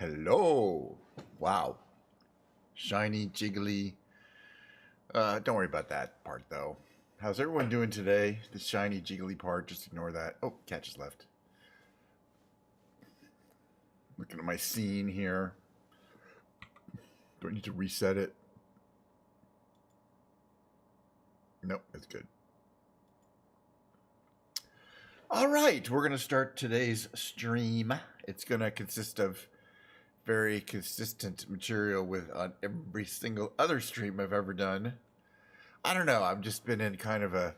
Hello. Wow. Shiny, jiggly. Don't worry about that part, though. How's everyone doing today? The shiny, jiggly part, just ignore that. Oh, cat just left. Looking at my scene here. Do I need to reset it? Nope, that's good. All right, we're going to start today's stream. It's going to consist of very consistent material with on every single other stream I've ever done. I don't know. I've just been in kind of a...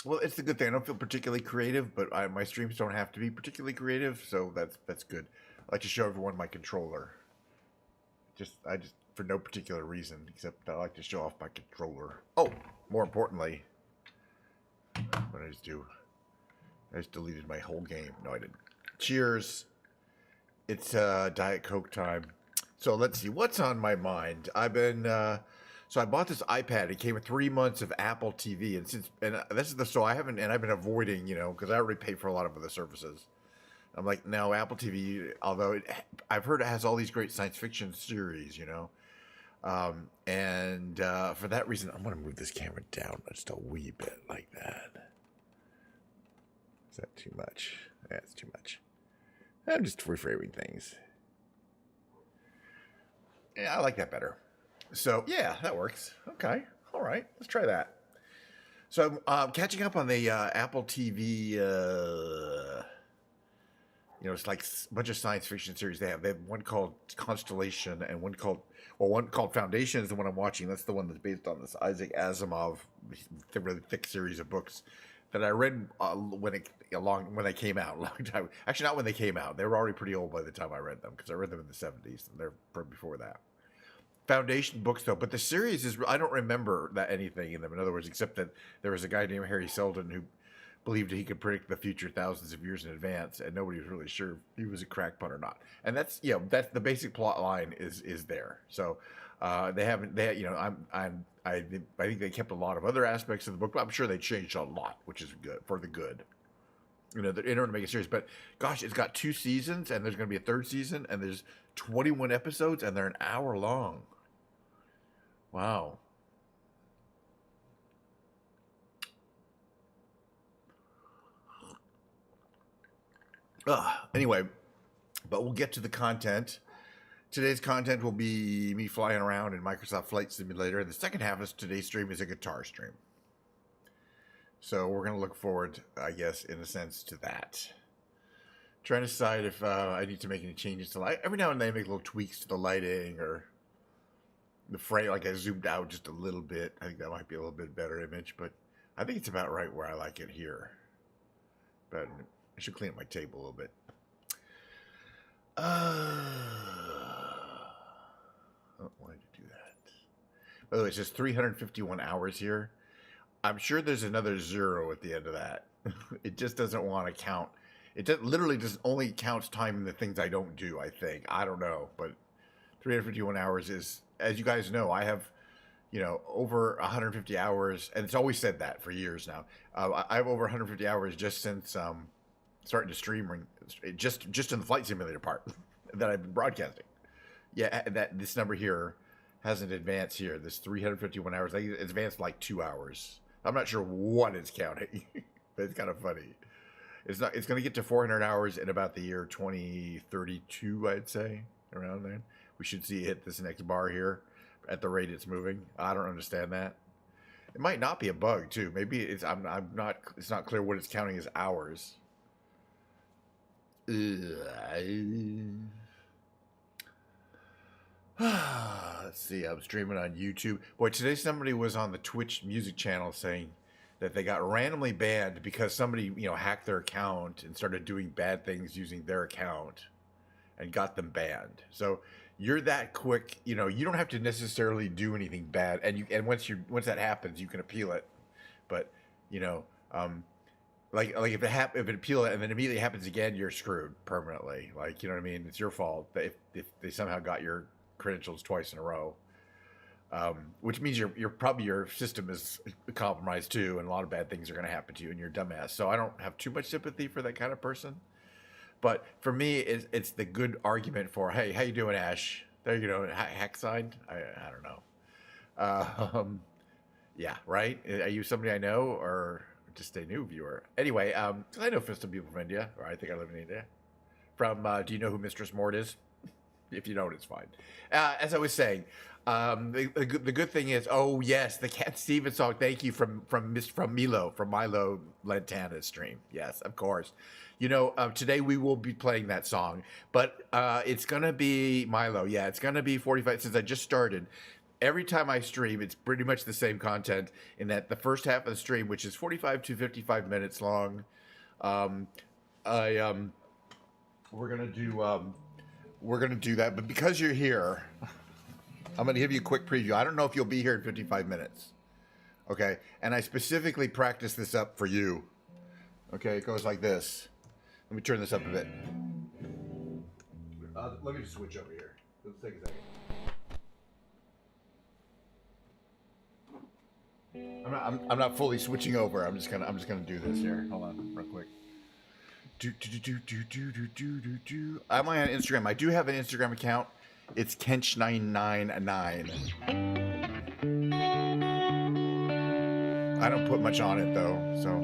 Well, it's a good thing. I don't feel particularly creative, but my streams don't have to be particularly creative, so that's good. I like to show everyone my controller. I just for no particular reason, except I like to show off my controller. Oh, more importantly, what did I just do? I just deleted my whole game. No, I didn't. Cheers. It's Diet Coke time. So let's see what's on my mind. I've been so I bought this iPad. It came with 3 months of Apple TV, I've been avoiding, because I already pay for a lot of other services. I'm like, no, Apple TV. Although I've heard it has all these great science fiction series, and for that reason, I'm gonna move this camera down just a wee bit like that. Is that too much? That's too much. I'm just reframing things. Yeah, I like that better. So, yeah, that works. Okay. All right. Let's try that. So, I'm catching up on the Apple TV, it's like a bunch of science fiction series they have. They have one called Constellation and one called Foundation is the one I'm watching. That's the one that's based on this Isaac Asimov, the really thick series of books that I read when they came out a long time. Actually, not when they came out. They were already pretty old by the time I read them because I read them in the 70s and they're before that. Foundation books though, but the series is I don't remember that anything in them. In other words, except that there was a guy named Harry Seldon who believed he could predict the future thousands of years in advance, and nobody was really sure if he was a crackpot or not. And that's that's the basic plot line is there. So I think they kept a lot of other aspects of the book, but I'm sure they changed a lot, which is good for the good. They're in order to make a series. But gosh, it's got 2 seasons, and there's going to be a 3rd season, and there's 21 episodes, and they're an hour long. Wow. Anyway, but we'll get to the content. Today's content will be me flying around in Microsoft Flight Simulator, and the second half of today's stream is a guitar stream. So we're going to look forward, I guess, in a sense, to that. Trying to decide if I need to make any changes to light. Every now and then I make little tweaks to the lighting or the frame, like I zoomed out just a little bit. I think that might be a little bit better image, but I think it's about right where I like it here. But I should clean up my table a little bit. Why did you do that? By the way, it says 351 hours here. I'm sure there's another 0 at the end of that. It just doesn't want to count. It literally just only counts time in the things I don't do, I think. I don't know, but 351 hours is, as you guys know, I have, over 150 hours, and it's always said that for years now. I have over 150 hours just since starting to stream, just in the flight simulator part that I've been broadcasting. Yeah, this number here hasn't advanced here. This 351 hours, it's advanced like 2 hours. I'm not sure what it's counting, but it's kind of funny. It's going to get to 400 hours in about the year 2032, I'd say, around then. We should see it hit this next bar here at the rate it's moving. I don't understand that. It might not be a bug too. Maybe it's not clear what it's counting as hours. Let's see. I'm streaming on YouTube. Boy, today somebody was on the Twitch music channel saying that they got randomly banned because somebody, hacked their account and started doing bad things using their account and got them banned. So you're that quick, you don't have to necessarily do anything bad. And once that happens, you can appeal it. But, like if it appeal it and then immediately happens again, you're screwed permanently. Like, you know what I mean? It's your fault if they somehow got your credentials twice in a row. Which means your system is compromised too, and a lot of bad things are going to happen to you, and you're a dumbass. So I don't have too much sympathy for that kind of person. But for me, it's the good argument for, hey, how you doing, Ash? There you go, hack signed. I don't know. Yeah, right. Are you somebody I know or just a new viewer? Anyway, 'cause I know some people from India, or I think I live in India. From do you know who Mistress Mort is? If you don't, it's fine. As I was saying, the good thing is, oh yes, the Cat Stevens song. Thank you from Milo Lantana's stream. Yes, of course. You know, today we will be playing that song, but it's gonna be Milo. Yeah, it's gonna be 45. Since I just started, every time I stream, it's pretty much the same content. In that the first half of the stream, which is 45 to 55 minutes long, I we're gonna do that. But because you're here, I'm gonna give you a quick preview. I don't know if you'll be here in 55 minutes. Okay, and I specifically practiced this up for you. Okay, it goes like this. Let me turn this up a bit. Let me just switch over here. Let's take a second. I'm not fully switching over. I'm just gonna do this here. Hold on, real quick. I'm on Instagram. I do have an Instagram account. It's Kench999. I don't put much on it though, so.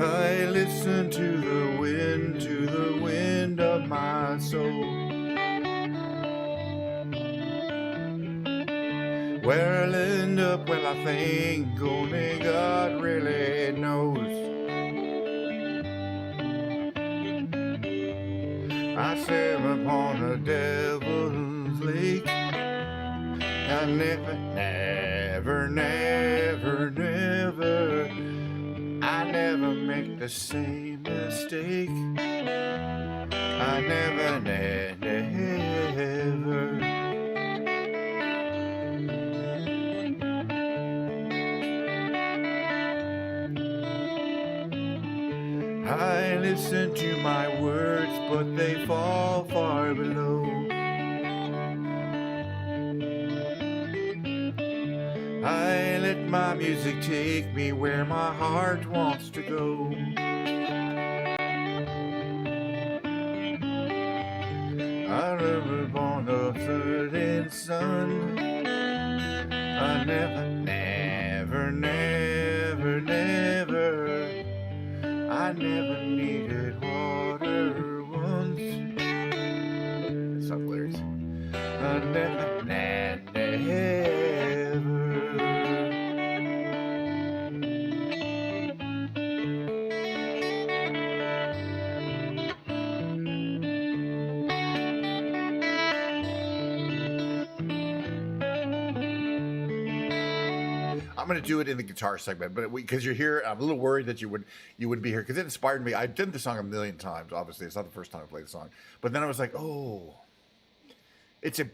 I listen to the wind of my soul. Where I'll end up, well, I think only God really knows. I sail upon a devil's lake. I never, I never make the same mistake. I never. I listen to my words, but they fall far below. I let my music take me where my heart wants to go. I live upon a certain sun. I never. I never needed water once. That's not lyrics. I never. I'm going to do it in the guitar segment, but because you're here, I'm a little worried that you wouldn't be here because it inspired me. I've done the song a million times. Obviously, it's not the first time I played the song, but then I was like, oh, it's a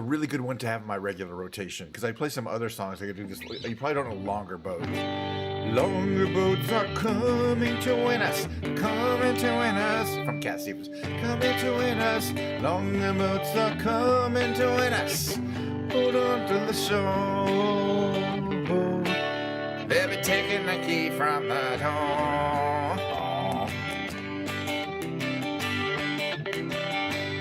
really good one to have in my regular rotation because I play some other songs. I could do this. You probably don't know Longer Boats. Longer boats are coming to win us, from Cat Stevens. Coming to win us. Longer boats are coming to win us. Hold on to the shore. They'll be taking the key from the door.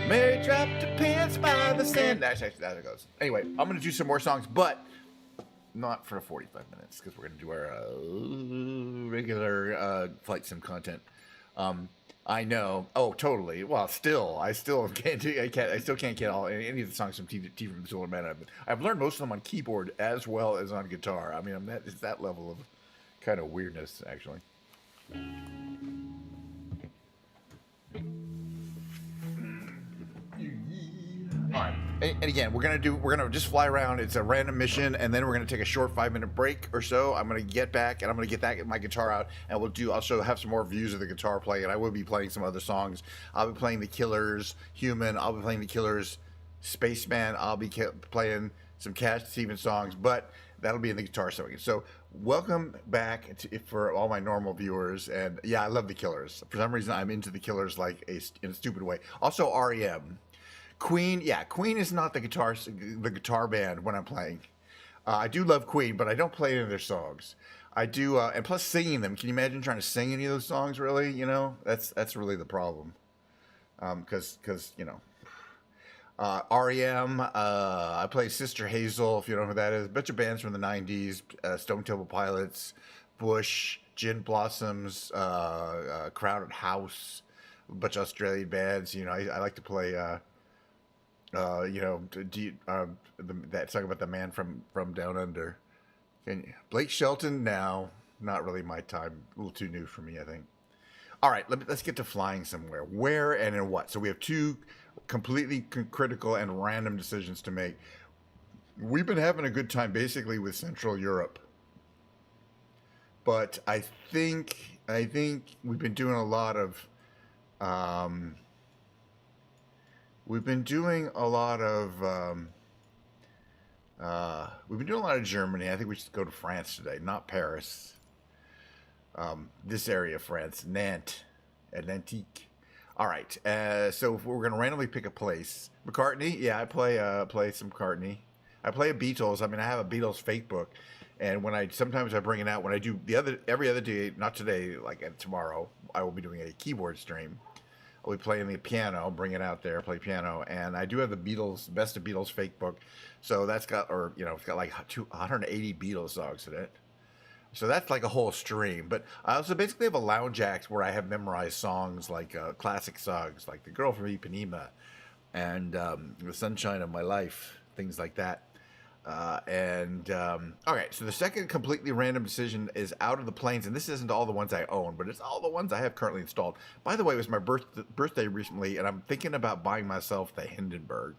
Mary dropped her pants by the sand. That's actually how it goes. Anyway, I'm going to do some more songs, but not for 45 minutes because we're going to do our regular flight sim content. I know. Oh, totally. Well, I still can't get all any of the songs from T from Solar Man. I've learned most of them on keyboard as well as on guitar. I mean, it's that level of kind of weirdness, actually. All right. And again, we're gonna just fly around. It's a random mission, and then we're gonna take a short 5-minute break or so. I'm gonna get back, and I'm gonna get my guitar out, and I'll have some more views of the guitar playing, and I will be playing some other songs. I'll be playing the Killers, Human. I'll be playing the Killers, Spaceman. I'll be playing some Cat Stevens songs, but that'll be in the guitar segment. So welcome back for all my normal viewers, and yeah, I love the Killers. For some reason, I'm into the Killers in a stupid way. Also, REM. Queen, yeah, Queen is not the guitar band when I'm playing. I do love Queen, but I don't play any of their songs. I do, and plus singing them. Can you imagine trying to sing any of those songs? Really, that's really the problem. Because REM. I play Sister Hazel, if you know who that is. A bunch of bands from the '90s: Stone Temple Pilots, Bush, Gin Blossoms, Crowded House, a bunch of Australian bands. I like to play. That song about the man from down under. Blake Shelton? Now, not really my time. A little too new for me, I think. All right, let's get to flying somewhere. Where and in what? So we have two completely critical and random decisions to make. We've been having a good time basically with Central Europe, but I think we've been doing a lot of um, we've been doing a lot of Germany. I think we should go to France today, not Paris. This area of France, Nantes, Atlantique. All right. So if we're gonna randomly pick a place, McCartney. Yeah, I play some McCartney. I play a Beatles. I mean, I have a Beatles fake book, and sometimes I bring it out when I do every other day. Not today, like tomorrow. I will be doing a keyboard stream. I'll be playing the piano, bring it out there, play piano, and I do have the Beatles Best of Beatles fake book. So that's got, it's got like 180 Beatles songs in it. So that's like a whole stream. But I also basically have a lounge act where I have memorized songs like classic songs like "The Girl from Ipanema" and "The Sunshine of My Life," things like that. All right, so the second completely random decision is out of the planes, and this isn't all the ones I own, but it's all the ones I have currently installed. By the way, it was my birthday recently, and I'm thinking about buying myself the Hindenburg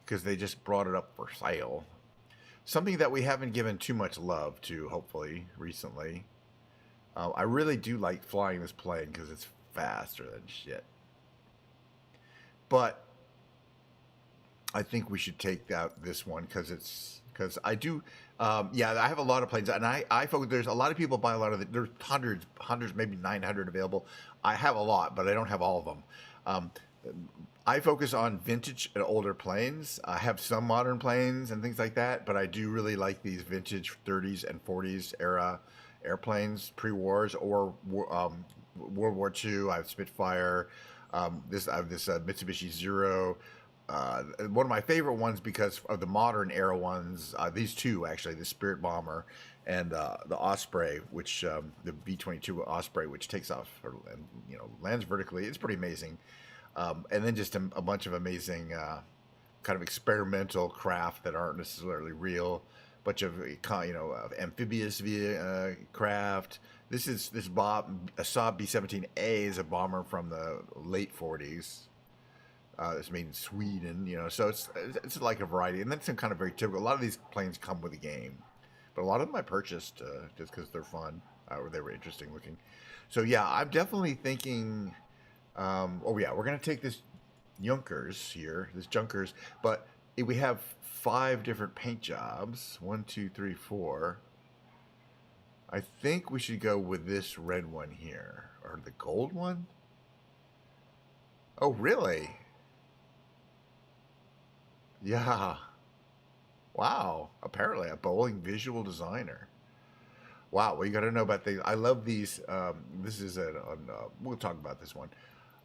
because they just brought it up for sale. Something that we haven't given too much love to, hopefully, recently. I really do like flying this plane because it's faster than shit. But I think we should take out this one because I do. Yeah, I have a lot of planes, and I focus. There's a lot of people buy a lot of it. There's hundreds, maybe 900 available. I have a lot, but I don't have all of them. I focus on vintage and older planes. I have some modern planes and things like that, but I do really like these vintage 30s and 40s era airplanes, pre-wars or World War II. I have Spitfire. I have this Mitsubishi Zero. One of my favorite ones because of the modern era ones. These two actually, the Spirit Bomber and the Osprey, which the V-22 Osprey, which takes off and lands vertically. It's pretty amazing. And then just a bunch of amazing kind of experimental craft that aren't necessarily real. Bunch of amphibious craft. This a Saab B-17A is a bomber from the late 40s. It's made in Sweden, so it's like a variety, and that's some kind of very typical. A lot of these planes come with a game, but a lot of them I purchased just because they're fun or they were interesting looking. So yeah, I'm definitely thinking. Oh yeah, we're gonna take this Junkers, but we have 5 different paint jobs. 1, 2, 3, 4. I think we should go with this red one here, or the gold one. Oh really? Yeah. Wow. Apparently a bowling visual designer. Wow. Well, you got to know about these. I love these. This is we'll talk about this one.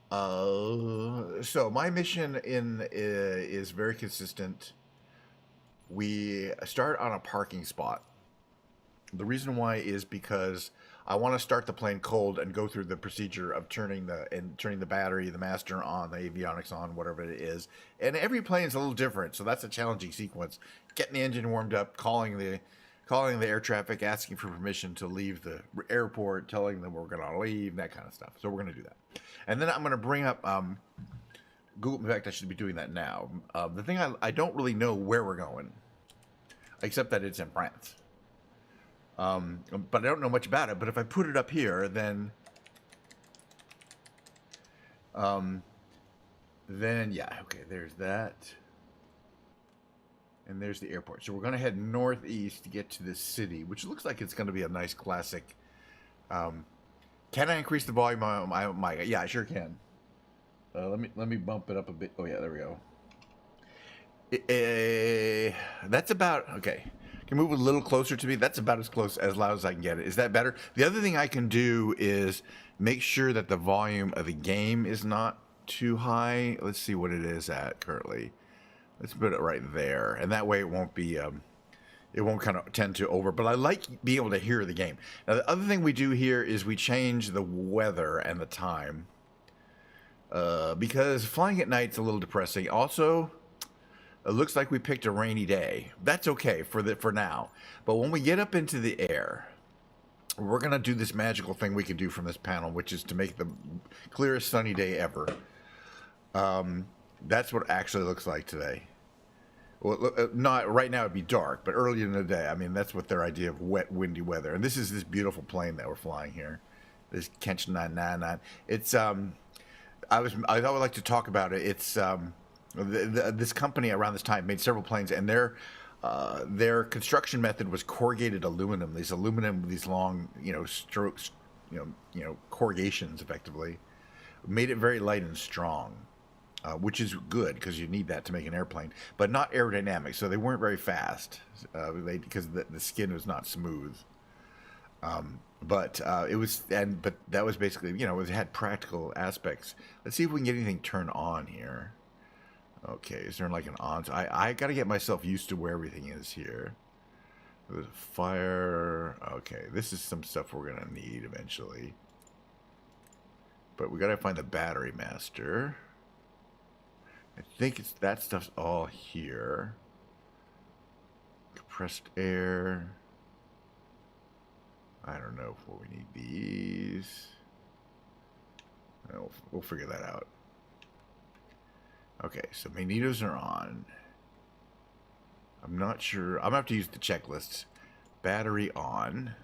So my mission is very consistent. We start on a parking spot. The reason why is because I want to start the plane cold and go through the procedure of turning the battery, the master on, the avionics on, whatever it is. And every plane is a little different, so that's a challenging sequence. Getting the engine warmed up, calling the air traffic, asking for permission to leave the airport, telling them we're going to leave, that kind of stuff. So we're going to do that. And then I'm going to bring up Google. In fact, I should be doing that now. The thing I don't really know where we're going, except that it's in France. But I don't know much about it. But if I put it up here, then yeah, okay, there's that. And there's the airport. So we're going to head northeast to get to this city, which looks like it's going to be a nice classic. Can I increase the volume on my mic? Yeah, I sure can. Let me bump it up a bit. Oh yeah, there we go. That's about okay. Can move a little closer to me. That's about as close as loud as I can get it. Is that better? The other thing I can do is make sure that the volume of the game is not too high. Let's see what it is at currently. Let's put it right there, and that way it won't be it won't kind of tend to over. But I like being able to hear the game. Now the other thing we do here is we change the weather and the time because flying at night's a little depressing. Also, it looks like we picked a rainy day. That's okay for now. But when we get up into the air, we're going to do this magical thing we can do from this panel, which is to make the clearest sunny day ever. That's what it actually looks like today. Well, not right now, it'd be dark, but early in the day, I mean, that's what their idea of wet, windy weather. And this is this beautiful plane that we're flying here, this Kench 999. It's I would like to talk about it. It's this company around this time made several planes, and their construction method was corrugated aluminum. These long, strokes, corrugations, effectively, made it very light and strong, which is good because you need that to make an airplane, but not aerodynamic. So they weren't very fast because the skin was not smooth. But that was basically, it had practical aspects. Let's see if we can get anything turned on here. Okay, is there like an on? I got to get myself used to where everything is here. There's a fire. Okay, this is some stuff we're going to need eventually. But we got to find the battery master. I think that stuff's all here. Compressed air. I don't know if we need these. We'll figure that out. Okay, so magnetos are on. I'm not sure. I'm going to have to use the checklists. Battery on.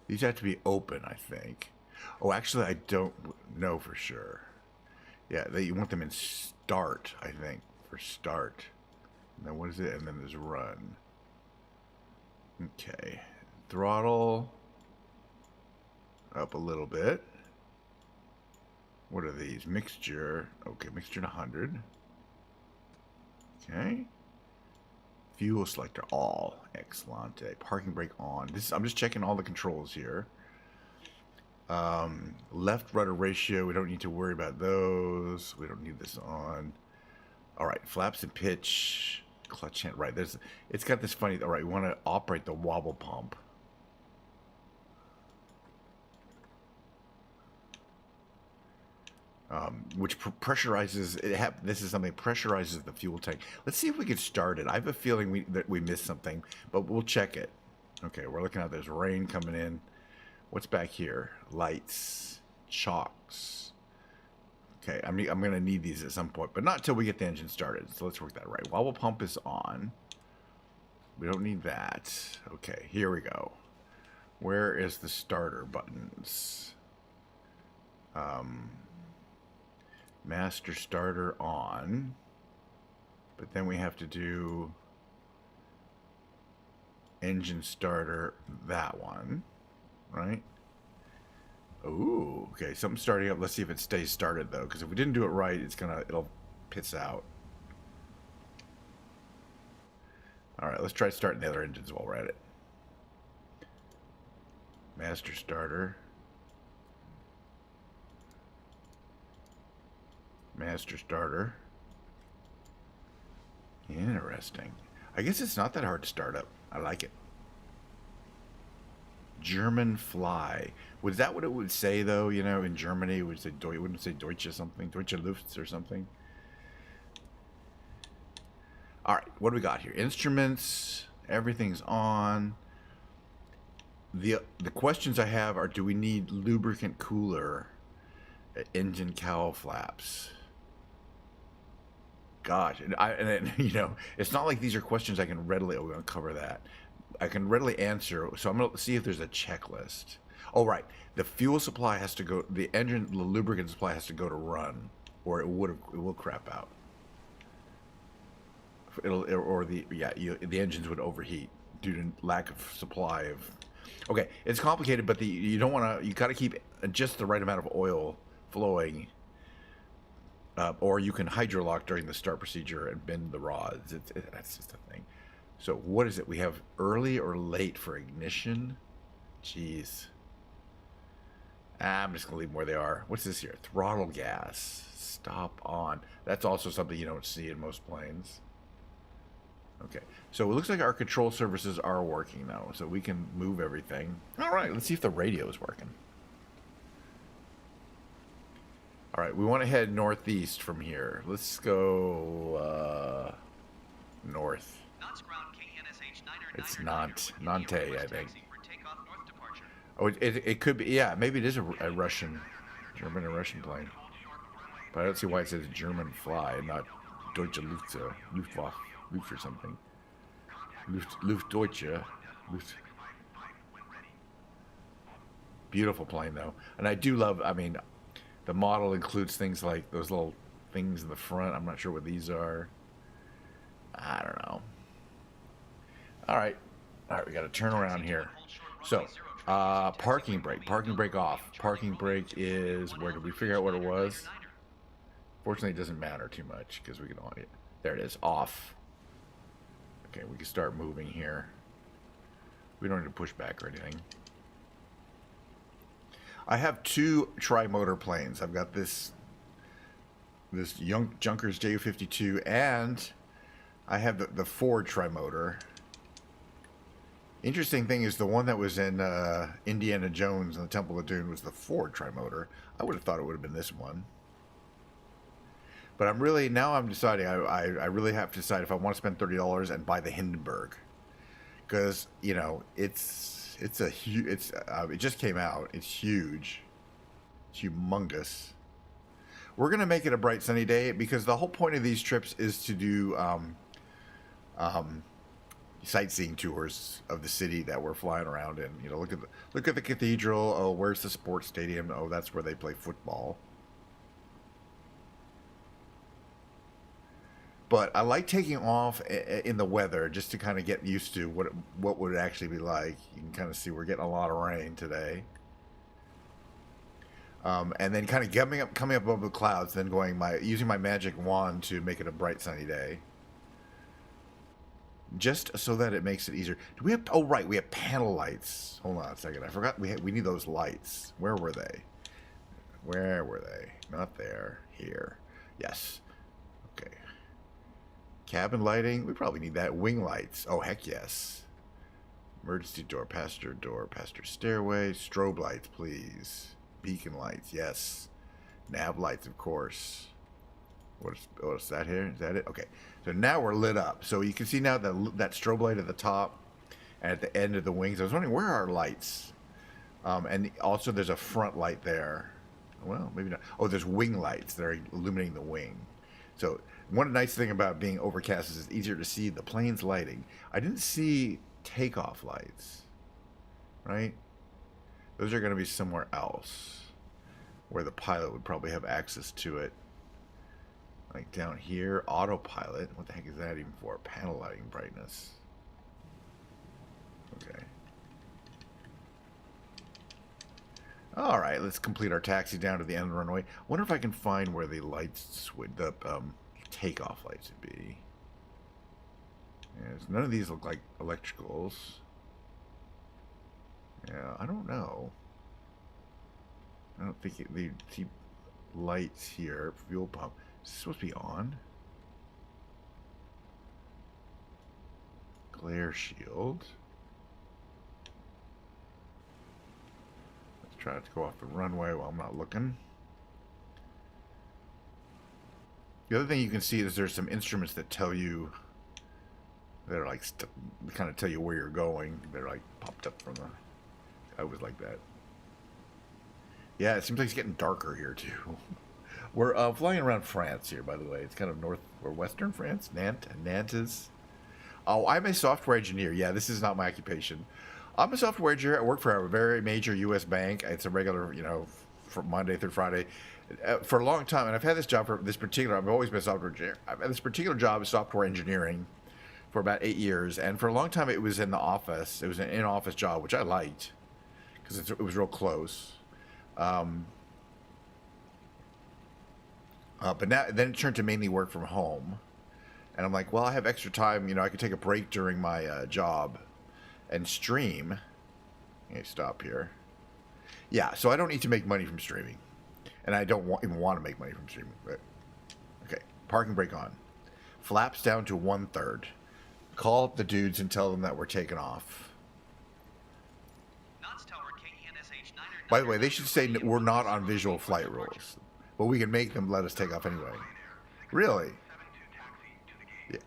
These have to be open, I think. Oh, actually, I don't know for sure. Yeah, you want them in start, I think, for start. And then what is it? And then there's run. Okay. Throttle. Up a little bit. What are these? Mixture. Okay, mixture to 100. Okay. Fuel selector all. Excellent. Parking brake on. I'm just checking all the controls here. Left rudder ratio. We don't need to worry about those. We don't need this on. All right. Flaps and pitch. Clutch hand. Right. It's got this funny. All right. We want to operate the wobble pump. Which pressurizes this is something pressurizes the fuel tank. Let's see if we can start it. I have a feeling that we missed something, but we'll check it. Okay, we're looking at there's rain coming in. What's back here? Lights, chocks. Okay, I'm going to need these at some point, but not until we get the engine started. So let's work that right. Wobble pump is on. We don't need that. Okay, here we go. Where is the starter buttons? Master starter on, but then we have to do engine starter, that one, right? Ooh, okay, something's starting up. Let's see if it stays started though, because if we didn't do it right, it'll piss out. All right, let's try starting the other engines while we're at it. Master starter. Master starter. Interesting. I guess it's not that hard to start up. I like it. German fly. Was that what it would say though? In Germany it would say wouldn't it say Deutsche something? Deutsche Luft or something? All right, what do we got here? Instruments. Everything's on. The questions I have are: do we need lubricant cooler? Engine cowl flaps. Gosh, it's not like these are questions I can readily. We're going to cover that. I can readily answer. So I'm going to see if there's a checklist. Oh, right. The fuel supply has to go. The lubricant supply has to go to run, or it will crap out. The engines would overheat due to lack of supply of Okay, it's complicated, but you don't want to. You got to keep just the right amount of oil flowing, or you can hydrolock during the start procedure and bend the rods. That's just a thing. So what is it? We have early or late for ignition. Jeez. I'm just gonna leave them where they are. What's this here? Throttle gas. Stop on. That's also something you don't see in most planes. Okay, so it looks like our control surfaces are working now, so we can move everything. All right, let's see if the radio is working. All right, we want to head northeast from here. Let's go north. It's Nantes, I think. Oh, it could be, yeah, maybe it is a German or Russian plane. But I don't see why it says German fly, not Deutsche Luftwaffe or something. Luftdeutsche. Beautiful plane, though. And I do love, I mean, the model includes things like those little things in the front. I'm not sure what these are. I don't know. All right, we got to turn around here. So, parking brake off. Parking brake is, where did we figure out what it was? Fortunately, it doesn't matter too much because we can all, there it is, off. Okay, we can start moving here. We don't need to push back or anything. I have two tri-motor planes. I've got this Junkers Ju-52, and I have the Ford tri-motor. Interesting thing is the one that was in Indiana Jones and the Temple of Doom was the Ford tri-motor. I would have thought it would have been this one. But I'm deciding I really have to decide if I want to spend $30 and buy the Hindenburg, because you know it just came out. It's huge, it's humongous. We're gonna make it a bright sunny day because the whole point of these trips is to do sightseeing tours of the city that we're flying around in. You know, look at the cathedral. Oh, where's the sports stadium? Oh, that's where they play football. But I like taking off in the weather just to kind of get used to what would it actually be like. You can kind of see we're getting a lot of rain today. And then kind of coming up above the clouds, then using my magic wand to make it a bright sunny day. Just so that it makes it easier. Do we have, oh right, we have panel lights. Hold on a second, I forgot we need those lights. Where were they? Not there, here. Yes. Okay. Cabin lighting, we probably need that. Wing lights, oh heck yes. Emergency door, passenger stairway. Strobe lights, please. Beacon lights, yes. Nav lights, of course. What's that here? Is that it? Okay. So now we're lit up. So you can see now that strobe light at the top and at the end of the wings. I was wondering, where are our lights? And also there's a front light there. Well, maybe not. Oh, there's wing lights that are illuminating the wing. So one nice thing about being overcast is it's easier to see the plane's lighting. I didn't see takeoff lights, right? Those are going to be somewhere else where the pilot would probably have access to it. Like down here, autopilot. What the heck is that even for? Panel lighting brightness. Okay. All right, let's complete our taxi down to the end of the runway. Wonder if I can find where the lights would, the takeoff lights would be. Yes, none of these look like electricals. Yeah, I don't know. I don't think the lights here, fuel pump. Is this supposed to be on? Glare shield. Let's try to go off the runway while I'm not looking. The other thing you can see is there's some instruments that tell you, that are like, kind of tell you where you're going. They're like popped up from the, I always like that. Yeah, it seems like it's getting darker here too. We're flying around France here, by the way. It's kind of north or western France, Nantes. Oh, I'm a software engineer. Yeah, this is not my occupation. I'm a software engineer. I work for a very major U.S. bank. It's a regular, you know, from Monday through Friday. For a long time, and I've had this job for this particular, I've always been a software engineer. I've had this particular job is software engineering for about 8 years, and for a long time it was in the office. It was an in-office job, which I liked because it was real close. But now then it turned to mainly work from home, and I'm like, well, I have extra time. You know, I could take a break during my job and stream. Let me stop here. Yeah, so I don't need to make money from streaming, and I don't even want to make money from streaming. But okay, parking brake on. Flaps down to 1/3. Call up the dudes and tell them that we're taking off. By the way, they should say we're not on visual flight rules, but we can make them let us take off anyway. Really? Yeah.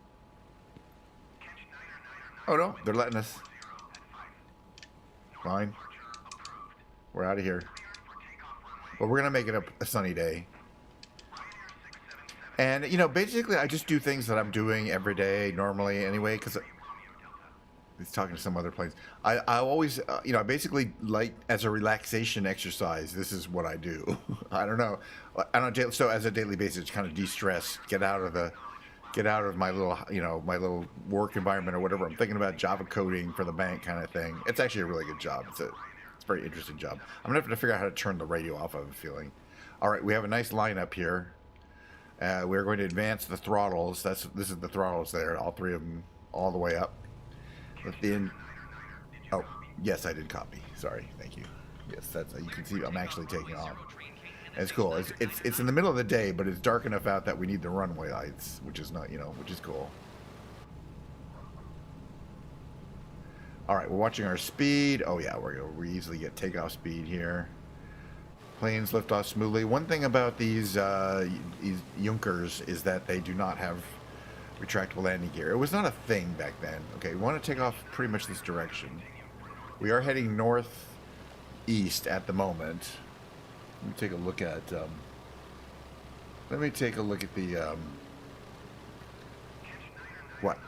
Oh no, they're letting us. Fine. We're out of here. But we're gonna make it a sunny day. And, you know, basically I just do things that I'm doing every day normally anyway, because he's talking to some other planes. I always, you know, I basically like, as a relaxation exercise, this is what I do. I don't know. So as a daily basis, kind of de-stress, get out of my little, you know, my little work environment or whatever. I'm thinking about Java coding for the bank kind of thing. It's actually a really good job. It's a very interesting job. I'm going to have to figure out how to turn the radio off, I have a feeling. All right, we have a nice lineup here. We're going to advance the throttles. This is the throttles there, all three of them, all the way up. Oh, yes, I did copy. Sorry, thank you. Yes, that's you can see I'm actually taking off. It's cool. It's in the middle of the day, but it's dark enough out that we need the runway lights, which is not, you know, which is cool. All right, we're watching our speed. Oh yeah, we easily get takeoff speed here. Planes lift off smoothly. One thing about these Junkers is that they do not have retractable landing gear. It was not a thing back then. Okay, we want to take off pretty much this direction. We are heading northeast at the moment. Let me take a look at. The. What?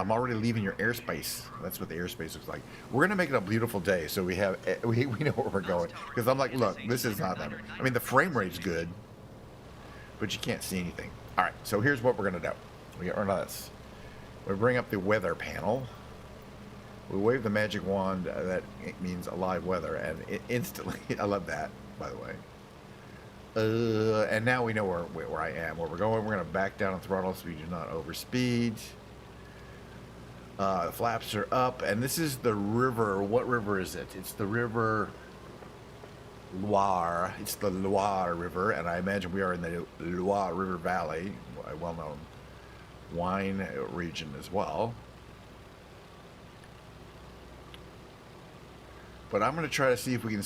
I'm already leaving your airspace. That's what the airspace looks like. We're gonna make it a beautiful day, so we know where we're going. Because I'm like, look, this is not that. I mean, the frame rate's good, but you can't see anything. All right, so here's what we're gonna do. We get rid of this. We bring up the weather panel. We wave the magic wand that means alive weather, and it instantly. I love that, by the way. And now we know where I am, where we're going. We're gonna back down on throttle so we do not overspeed. The flaps are up, and this is the river. What river is it? It's the river Loire. It's the Loire River, and I imagine we are in the Loire River Valley, a well-known wine region as well. But I'm going to try to see if we can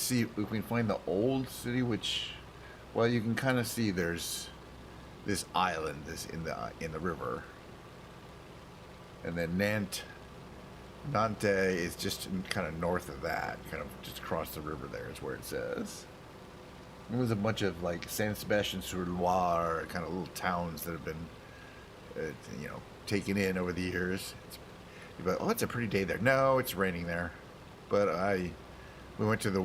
find the old city, which, well, you can kind of see there's this island in the river. And then Nantes is just kind of north of that, kind of just across the river there is where it says. There was a bunch of like Saint Sebastian sur Loire, kind of little towns that have been, you know, taken in over the years. But oh, it's a pretty day there. No, it's raining there. But we went to the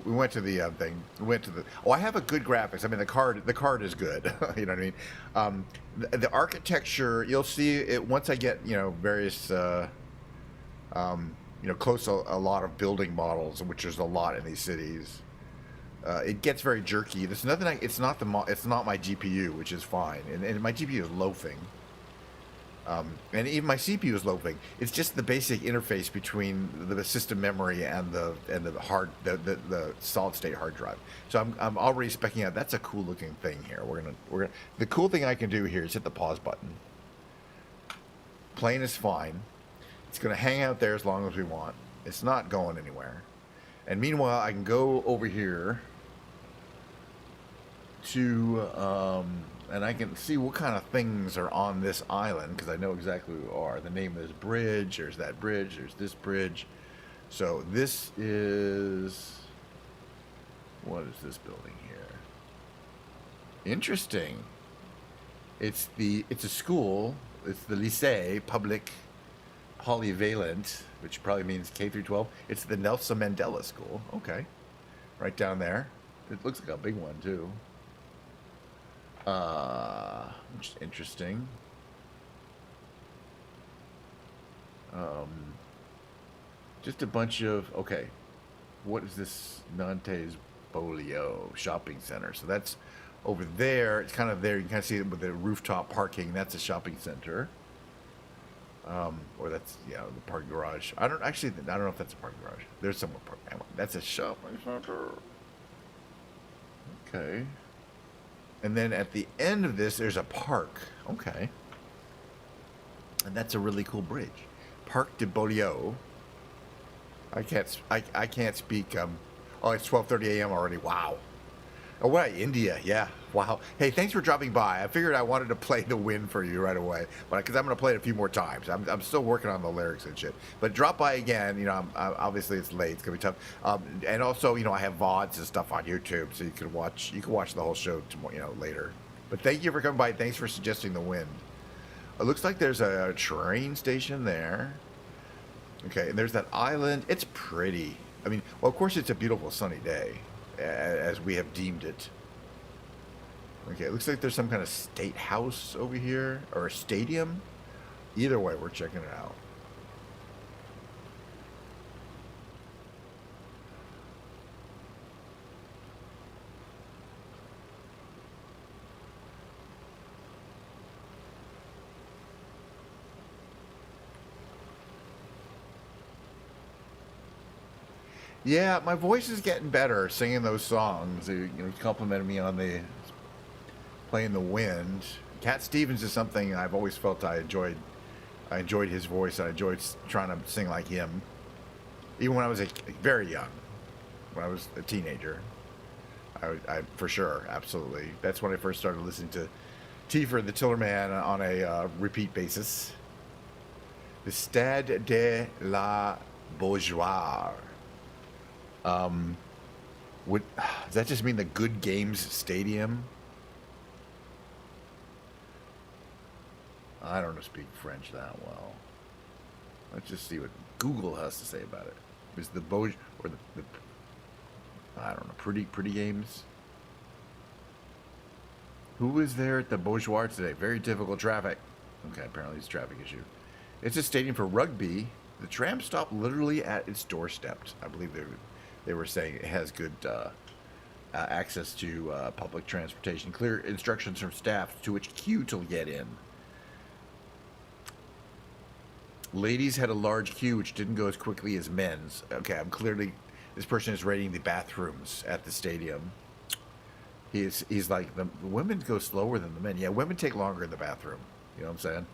thing. We went to the. Oh, I have a good graphics. I mean, the card is good. You know what I mean? The architecture, you'll see it once I get, you know, various you know, close to a lot of building models, which there's a lot in these cities. It gets very jerky. There's nothing. It's not my GPU, which is fine, and my GPU is loafing. And even my CPU is loafing. It's just the basic interface between the system memory and the solid state hard drive. So I'm already specking out. That's a cool looking thing here. We're gonna. The cool thing I can do here is hit the pause button. Plane is fine. It's gonna hang out there as long as we want. It's not going anywhere. And meanwhile, I can go over here to and I can see what kind of things are on this island, because I know exactly who are. The name of this bridge, there's that bridge, there's this bridge. So this is, what is this building here? Interesting. It's a school. It's the Lycée Public Polyvalent, which probably means K through 12. It's the Nelson Mandela School. Okay. Right down there. It looks like a big one too. Which is interesting. Um, just a bunch of, okay, what is this Nantes Bolio shopping center? So that's over there. It's kind of there. You can kind of see it with the rooftop parking. That's a shopping center. Or that's, yeah, the parking garage. I don't know if that's a parking garage. There's somewhere parking. That's a shopping center. Okay. And then at the end of this, there's a park. Okay. And that's a really cool bridge. Parc de Beaulieu. I can't speak. Oh, it's 12:30 a.m. already. Wow. Oh, right, India. Yeah. Wow. Hey, thanks for dropping by. I figured I wanted to play the win for you right away, but because I'm going to play it a few more times. I'm still working on the lyrics and shit. But drop by again. You know, obviously it's late. It's going to be tough. And also, you know, I have VODs and stuff on YouTube, so you can watch the whole show tomorrow, you know, later. But thank you for coming by. Thanks for suggesting the wind. It looks like there's a train station there. Okay, and there's that island. It's pretty. I mean, well, of course, it's a beautiful sunny day, as we have deemed it. Okay, it looks like there's some kind of state house over here, or a stadium. Either way, we're checking it out. Yeah, my voice is getting better singing those songs. You know, complimented me on the playing the wind. Cat Stevens is something I've always felt I enjoyed. I enjoyed his voice. I enjoyed trying to sing like him, even when I was very young, when I was a teenager. I for sure, absolutely. That's when I first started listening to Tiefer the Tillerman on a repeat basis. The Stade de la Beaujoire. Does that just mean the Good Games Stadium? I don't speak French that well. Let's just see what Google has to say about it. Is the Beaujoire or the I don't know, pretty games? Who is there at the Beaujoire today? Very difficult traffic. Okay, apparently it's a traffic issue. It's a stadium for rugby. The tram stop literally at its doorstep. I believe they were saying it has good access to public transportation. Clear instructions from staff to which queue to get in. Ladies had a large queue which didn't go as quickly as men's. Okay, this person is rating the bathrooms at the stadium. He's like, the women go slower than the men. Yeah, women take longer in the bathroom. You know what I'm saying?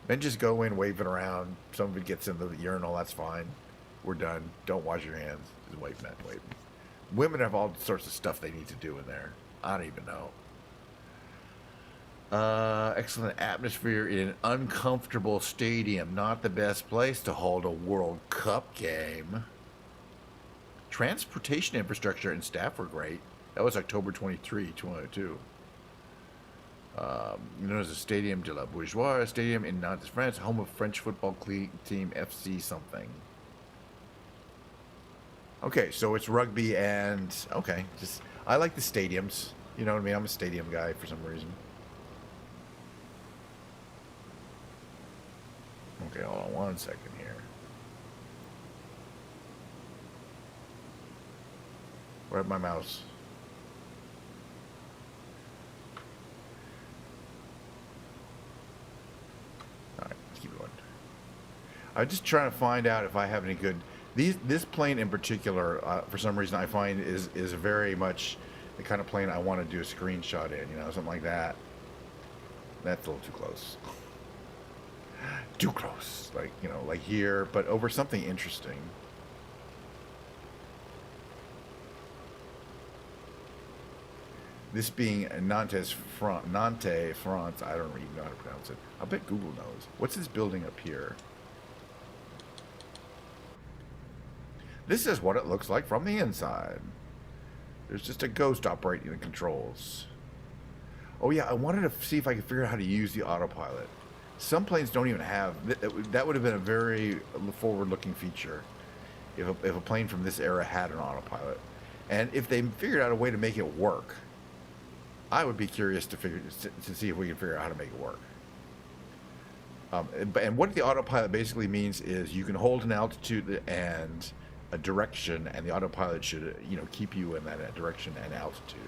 Men just go in, waving around. Somebody gets in the urinal, that's fine. We're done. Don't wash your hands. Just wait, men, wait. Women have all sorts of stuff they need to do in there. I don't even know. Excellent atmosphere in an uncomfortable stadium. Not the best place to hold a World Cup game. Transportation infrastructure and staff were great. That was October 23, 2002. Known as the Stadium de la Beaujoire, stadium in Nantes, France, home of French football team FC something. Okay, so it's rugby and okay, just I like the stadiums. You know what I mean? I'm a stadium guy for some reason. Okay, hold on one second here. Where's my mouse? Alright, let's keep going. I'm just trying to find out if I have any good... This plane in particular, for some reason, I find is very much the kind of plane I want to do a screenshot in, you know, something like that. That's a little too close. Too close. Like, you know, like here, but over something interesting. This being Nantes, France. I don't even know how to pronounce it. I bet Google knows. What's this building up here? This is what it looks like from the inside. There's just a ghost operating the controls. Oh yeah, I wanted to see if I could figure out how to use the autopilot. Some planes don't even have... That would have been a very forward-looking feature if a plane from this era had an autopilot. And if they figured out a way to make it work, I would be curious to see if we can figure out how to make it work. And what the autopilot basically means is you can hold an altitude and a direction, and the autopilot should, keep you in that direction and altitude.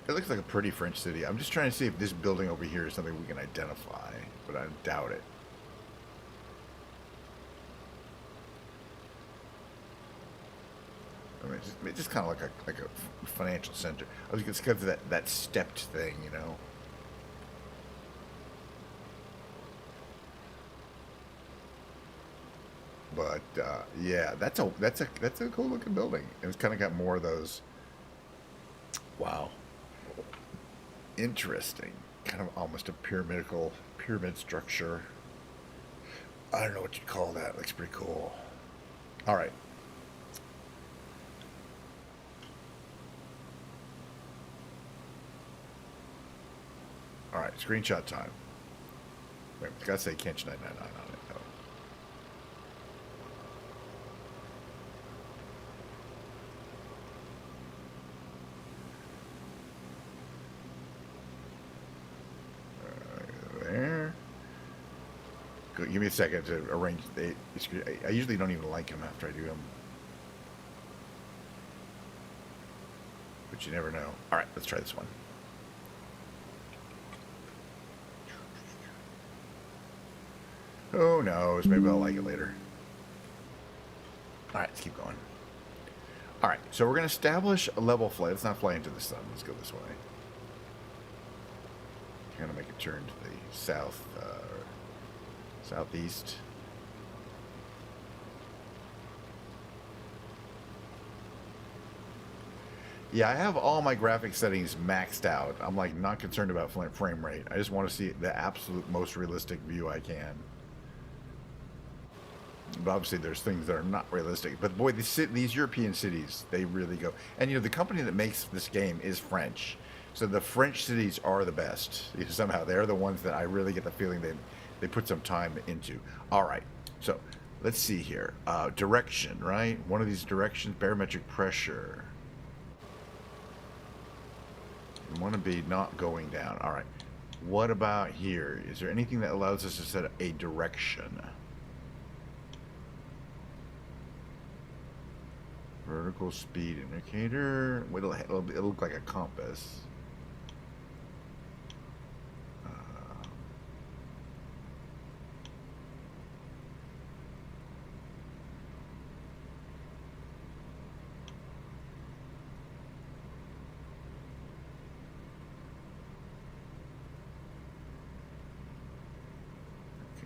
It looks like a pretty French city. I'm just trying to see if this building over here is something we can identify, but I doubt it. I mean, it's just kind of like a financial center. I was just because of that stepped thing, But yeah, that's a cool looking building. It's kind of got more of those. Wow, interesting. Kind of almost a pyramid structure. I don't know what you'd call that. Looks pretty cool. All right. All right, screenshot time. Wait, it's got to say Kench 999 on it. There. Give me a second to arrange the. I usually don't even like them after I do them, but you never know. All right, let's try this one. Who knows? Maybe I'll like it later. All right, let's keep going. All right, so we're going to establish a level flight. Let's not fly into the sun. Let's go this way. Kind of make a turn to the southeast. Yeah, I have all my graphic settings maxed out. I'm like not concerned about frame rate. I just want to see the absolute most realistic view I can. But obviously there's things that are not realistic. But boy, these European cities, they really go. And the company that makes this game is French. So the French cities are the best. Somehow they're the ones that I really get the feeling they put some time into. All right, so let's see here. Direction, right? One of these directions, barometric pressure. You want to be not going down. All right. What about here? Is there anything that allows us to set a direction? Vertical speed indicator. It'll look like a compass.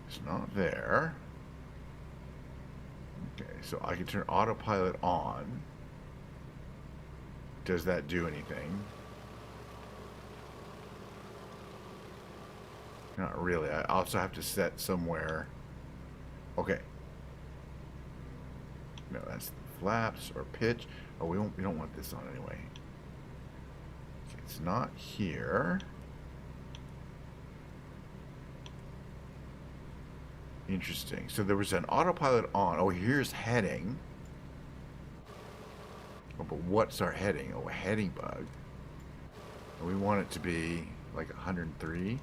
It's not there. Okay, so I can turn autopilot on. Does that do anything? Not really. I also have to set somewhere. Okay. No, that's flaps or pitch. Oh, we don't want this on anyway. Okay, it's not here. Interesting. So there was an autopilot on. Oh, here's heading. Oh, but what's our heading? Oh, a heading bug. And we want it to be like 103.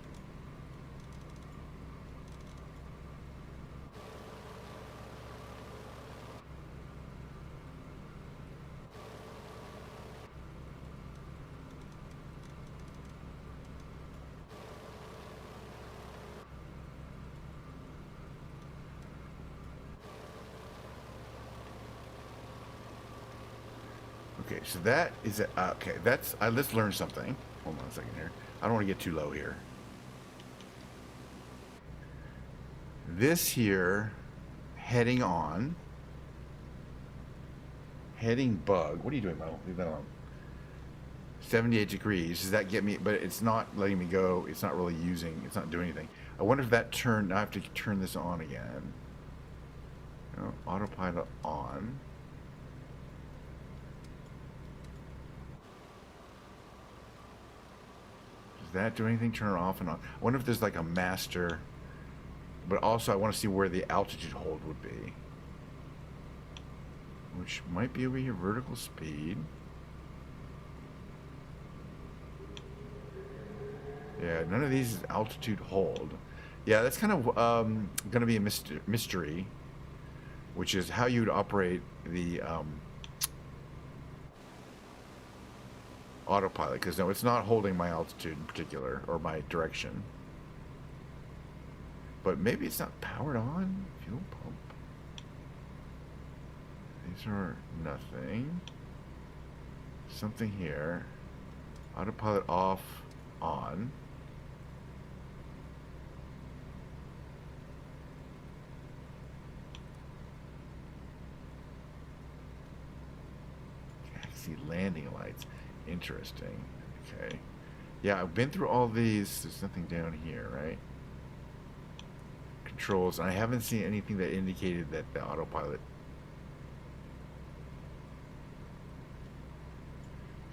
Okay, so that is a, okay. That's let's learn something. Hold on a second here. I don't want to get too low here. This here, heading on, heading bug. What are you doing, Mo? Leave that alone. 78 degrees. Does that get me? But it's not letting me go. It's not really using. It's not doing anything. I wonder if that turned. I have to turn this on again. No, autopilot on. That do anything? Turn it off and on. I wonder if there's like a master, but also I want to see where the altitude hold would be. which might be over here, vertical speed. Yeah, none of these is altitude hold. Yeah, that's kind of going to be a mystery, which is how you would operate the autopilot, because no, it's not holding my altitude in particular, or my direction. But maybe it's not powered on? Fuel pump. These are nothing. Something here. Autopilot off, on. Taxi landing lights. Interesting. Okay. Yeah, I've been through all these. There's nothing down here, right? Controls. I haven't seen anything that indicated that the autopilot,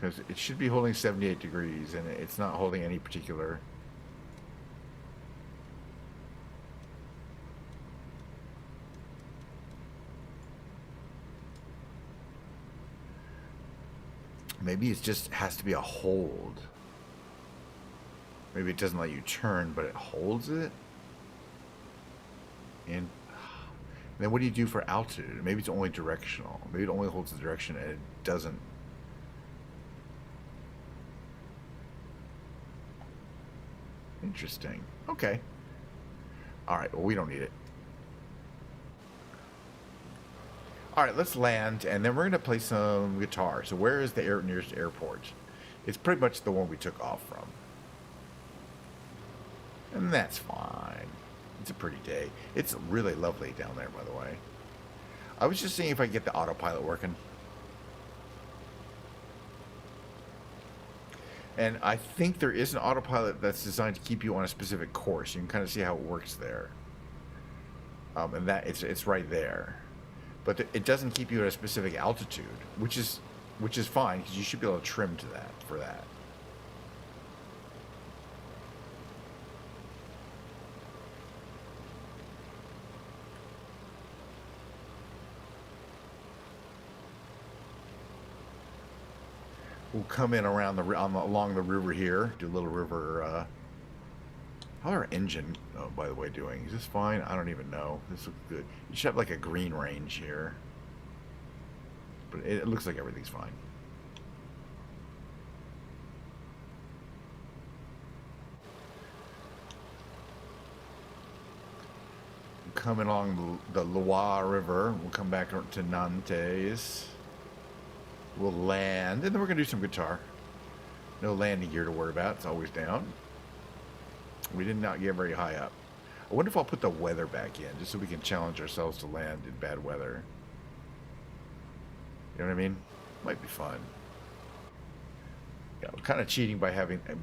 because it should be holding 78 degrees and it's not holding any particular. Maybe it just has to be a hold. Maybe it doesn't let you turn, but it holds it. And then what do you do for altitude? Maybe it's only directional. Maybe it only holds the direction and it doesn't. Interesting. Okay. All right. Well, we don't need it. All right. Let's land, and then we're going to play some guitar. So where is the nearest airport? It's pretty much the one we took off from. And that's fine. It's a pretty day. It's really lovely down there, by the way. I was just seeing if I could get the autopilot working. And I think there is an autopilot that's designed to keep you on a specific course. You can kind of see how it works there. And that it's right there. But it doesn't keep you at a specific altitude, which is fine, because you should be able to trim to that for that. We'll come in around along the river here, do a little river. How's our engine, by the way, doing? Is this fine? I don't even know. This looks good. You should have like a green range here, but it looks like everything's fine. Coming along the Loire River, we'll come back to Nantes. We'll land, and then we're going to do some guitar. No landing gear to worry about. It's always down. We did not get very high up. I wonder if I'll put the weather back in, just so we can challenge ourselves to land in bad weather. You know what I mean? Might be fun. Yeah, I'm kind of cheating by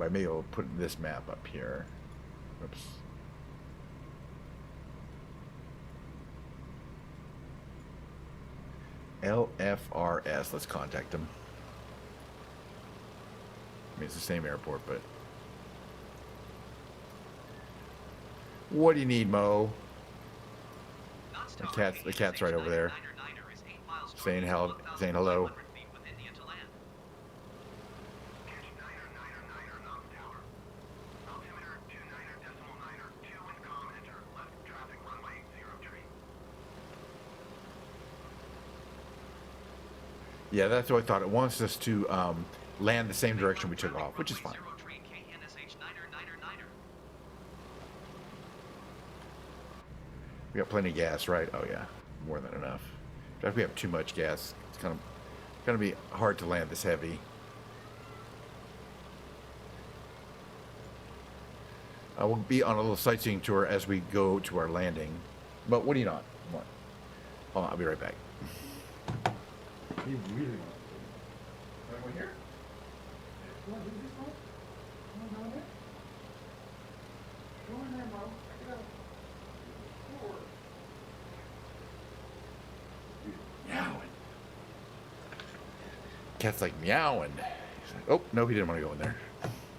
maybe putting this map up here. Oops. LFRS. Let's contact them. I mean, it's the same airport, but... What do you need, Mo? The cat's right over there. Saying hello. Yeah, that's what I thought. It wants us to land the same direction we took off, which is fine. We got plenty of gas, right? Oh yeah, more than enough. In fact, we have too much gas. It's gonna be hard to land this heavy. We'll be on a little sightseeing tour as we go to our landing. But what do you not want? Hold on, I'll be right back. You really want to go here? You want to do this one? You want to go there? Go in there, Mo. Check it out. Meowing. Cat's like meowing. He's like, oh, no, he didn't want to go in there.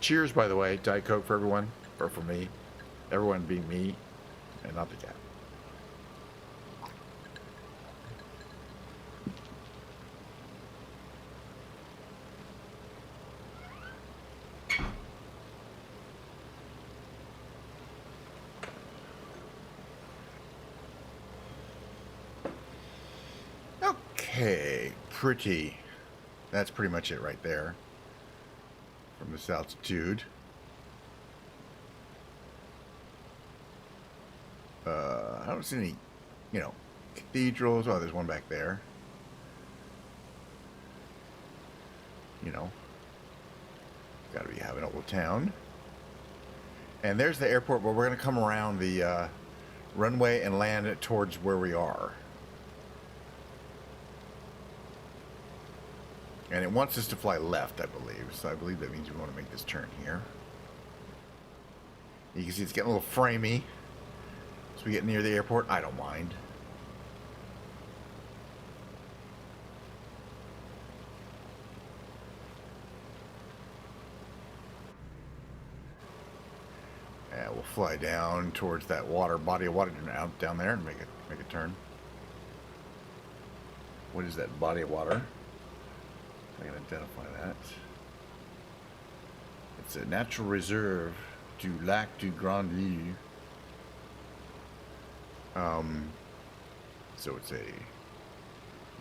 Cheers, by the way. Diet Coke for everyone. Or for me. Everyone being me. And not the cat. Okay, pretty. That's pretty much it right there. From this altitude. I don't see any, you know, cathedrals. Oh, there's one back there. You know, gotta be having a little town. And there's the airport, but we're gonna come around the runway and land it towards where we are. And it wants us to fly left, I believe. So I believe that means we want to make this turn here. You can see it's getting a little framey. As we get near the airport, I don't mind. Yeah, we'll fly down towards that body of water down there and make a turn. What is that body of water? I can identify that. It's a natural reserve du Lac du Grand Lieu. So it's a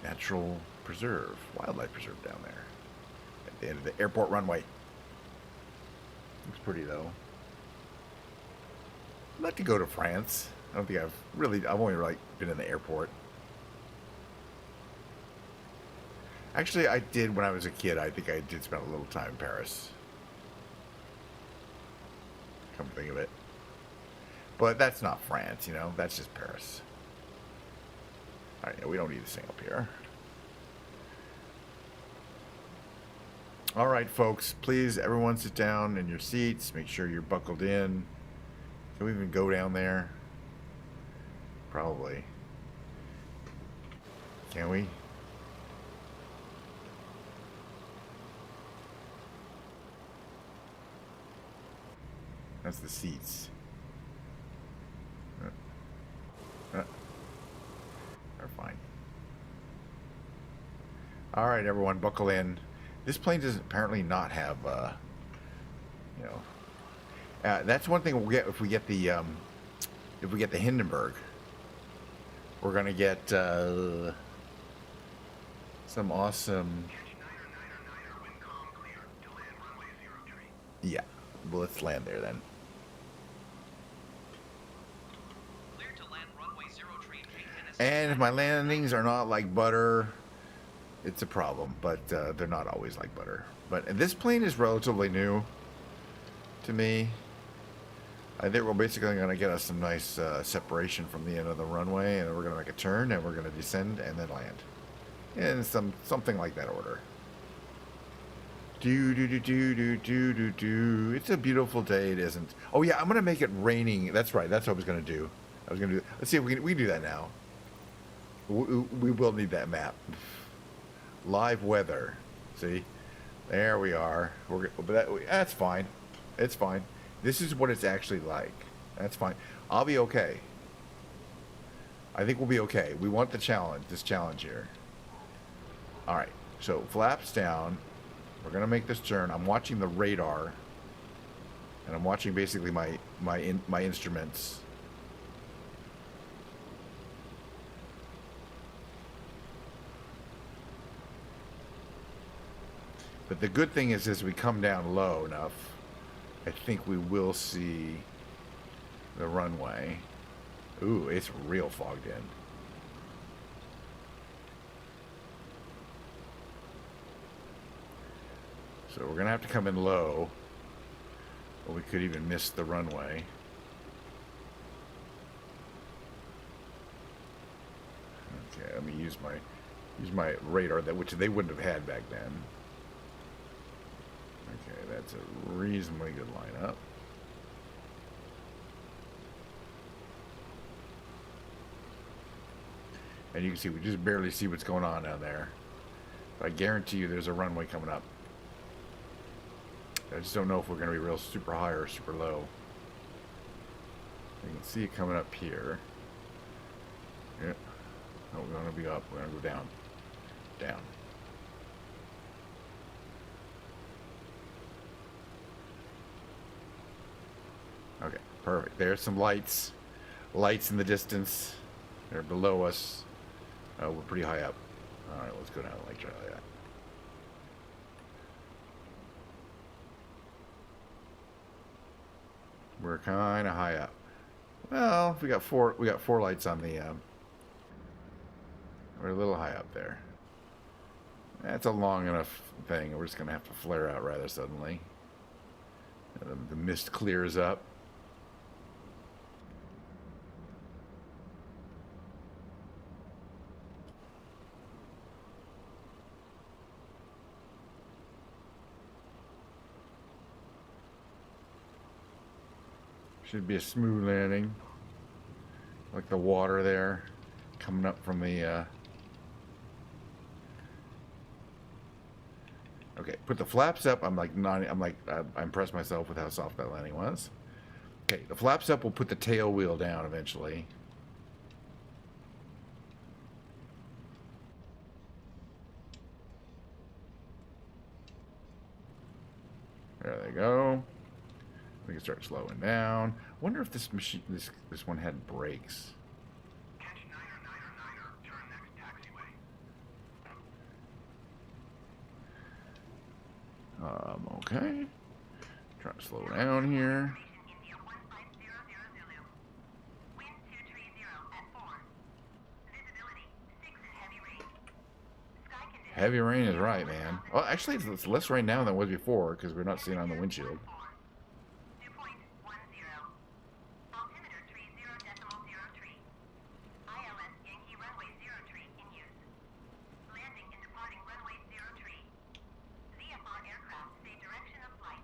natural preserve, wildlife preserve down there at the end of the airport runway. Looks pretty though. I'd like to go to France. I don't think I've only like been in the airport. Actually, I did when I was a kid. I think I did spend a little time in Paris. Come to think of it. But that's not France, you know. That's just Paris. Alright, yeah, we don't need this thing up here. Alright, folks. Please, everyone sit down in your seats. Make sure you're buckled in. Can we even go down there? Probably. Can we? That's the seats. They're fine. All right, everyone, buckle in. This plane does apparently not have, you know, that's one thing we'll get if we get the Hindenburg. We're gonna get some awesome. Yeah, well, let's land there then. And if my landings are not like butter, it's a problem. But they're not always like butter. But this plane is relatively new to me. I think we're basically going to get us some nice separation from the end of the runway, and then we're going to make a turn, and we're going to descend and then land in something like that order. It's a beautiful day. It isn't. Oh yeah, I'm going to make it raining. That's right. That's what I was going to do. Let's see if we can do that now. We will need that map. Live weather. See? There we are. That's fine. It's fine. This is what it's actually like. That's fine. I'll be okay. I think we'll be okay. We want the challenge. This challenge here. Alright. So, flaps down. We're going to make this turn. I'm watching the radar. And I'm watching basically my instruments. But the good thing is, as we come down low enough, I think we will see the runway. Ooh, it's real fogged in. So we're going to have to come in low, or we could even miss the runway. Okay, let me use my radar, which they wouldn't have had back then. Okay, that's a reasonably good lineup. And you can see, we just barely see what's going on down there. But I guarantee you there's a runway coming up. I just don't know if we're going to be real super high or super low. You can see it coming up here. Yep. Oh, we're going to be up. We're going to go down. Down. Okay, perfect. There's some lights. Lights in the distance. They're below us. We're pretty high up. Alright, let's go down Lake Joliet. We're kind of high up. Well, we got four lights on the we're a little high up there. That's a long enough thing. We're just going to have to flare out rather suddenly. The mist clears up. Should be a smooth landing. Like the water there coming up from the okay, put the flaps up. I impressed myself with how soft that landing was. Okay, the flaps up will put the tail wheel down eventually. There they go. We can start slowing down. Wonder if this machine, this one had brakes. Catch Niner, turn next taxiway. Okay. Try to slow down here. India 150 Zulu. Wind 230 at 4. Visibility 6 in heavy rain. Sky conditions. Heavy rain is right, man. Well, actually, it's less rain now than it was before because we're not seeing it on the windshield. Dew point 10. Altimeter 30.03. ILS Yankee runway 03 in use. Landing and departing runway 03. VFR aircraft say direction of flight.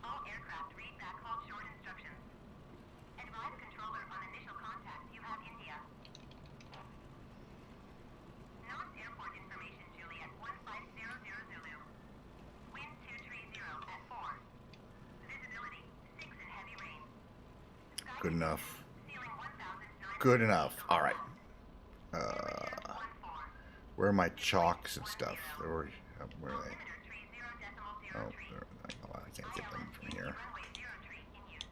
All aircraft read back halt short instructions. Advise controller on initial contact. You have India. NOS airport information Juliet 1500 Zulu. Wind 230 at 4. Visibility 6 in heavy rain. Sky Good enough. ceiling 1,900. Good enough. All right. Temperature 14. Where are my chalks and stuff? Where are they? Altimeter 30.03. Oh, I can't get them from here. Runway 03 in use.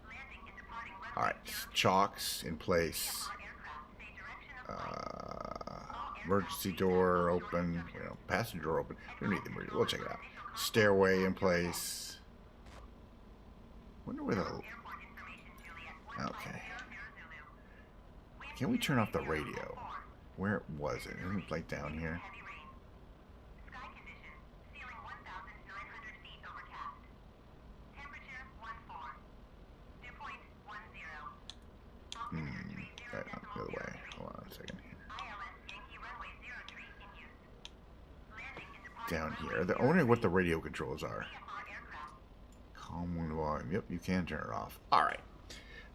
Landing and departing runway All right, chalks in place. aircraft say direction of flight. Emergency door open. You know, passenger door open. We don't need the emergency. We'll check it out. Stairway in place. Wonder where the. Airport information Juliet 1500 Okay. Zulu. Can we turn off the radio? Where was it? Isn't it like down here? Heavy rain. Sky conditions. Ceiling 1,900 feet overcast. Temperature 14. Dew point 10. Altimeter 30.03. Right, up the other way. Hold on a second here. ILS Yankee runway 03 in use. Landing and departing Down runway here. I wonder what the radio controls are. VFR aircraft. Calm one volume. Yep, you can turn it off. All right.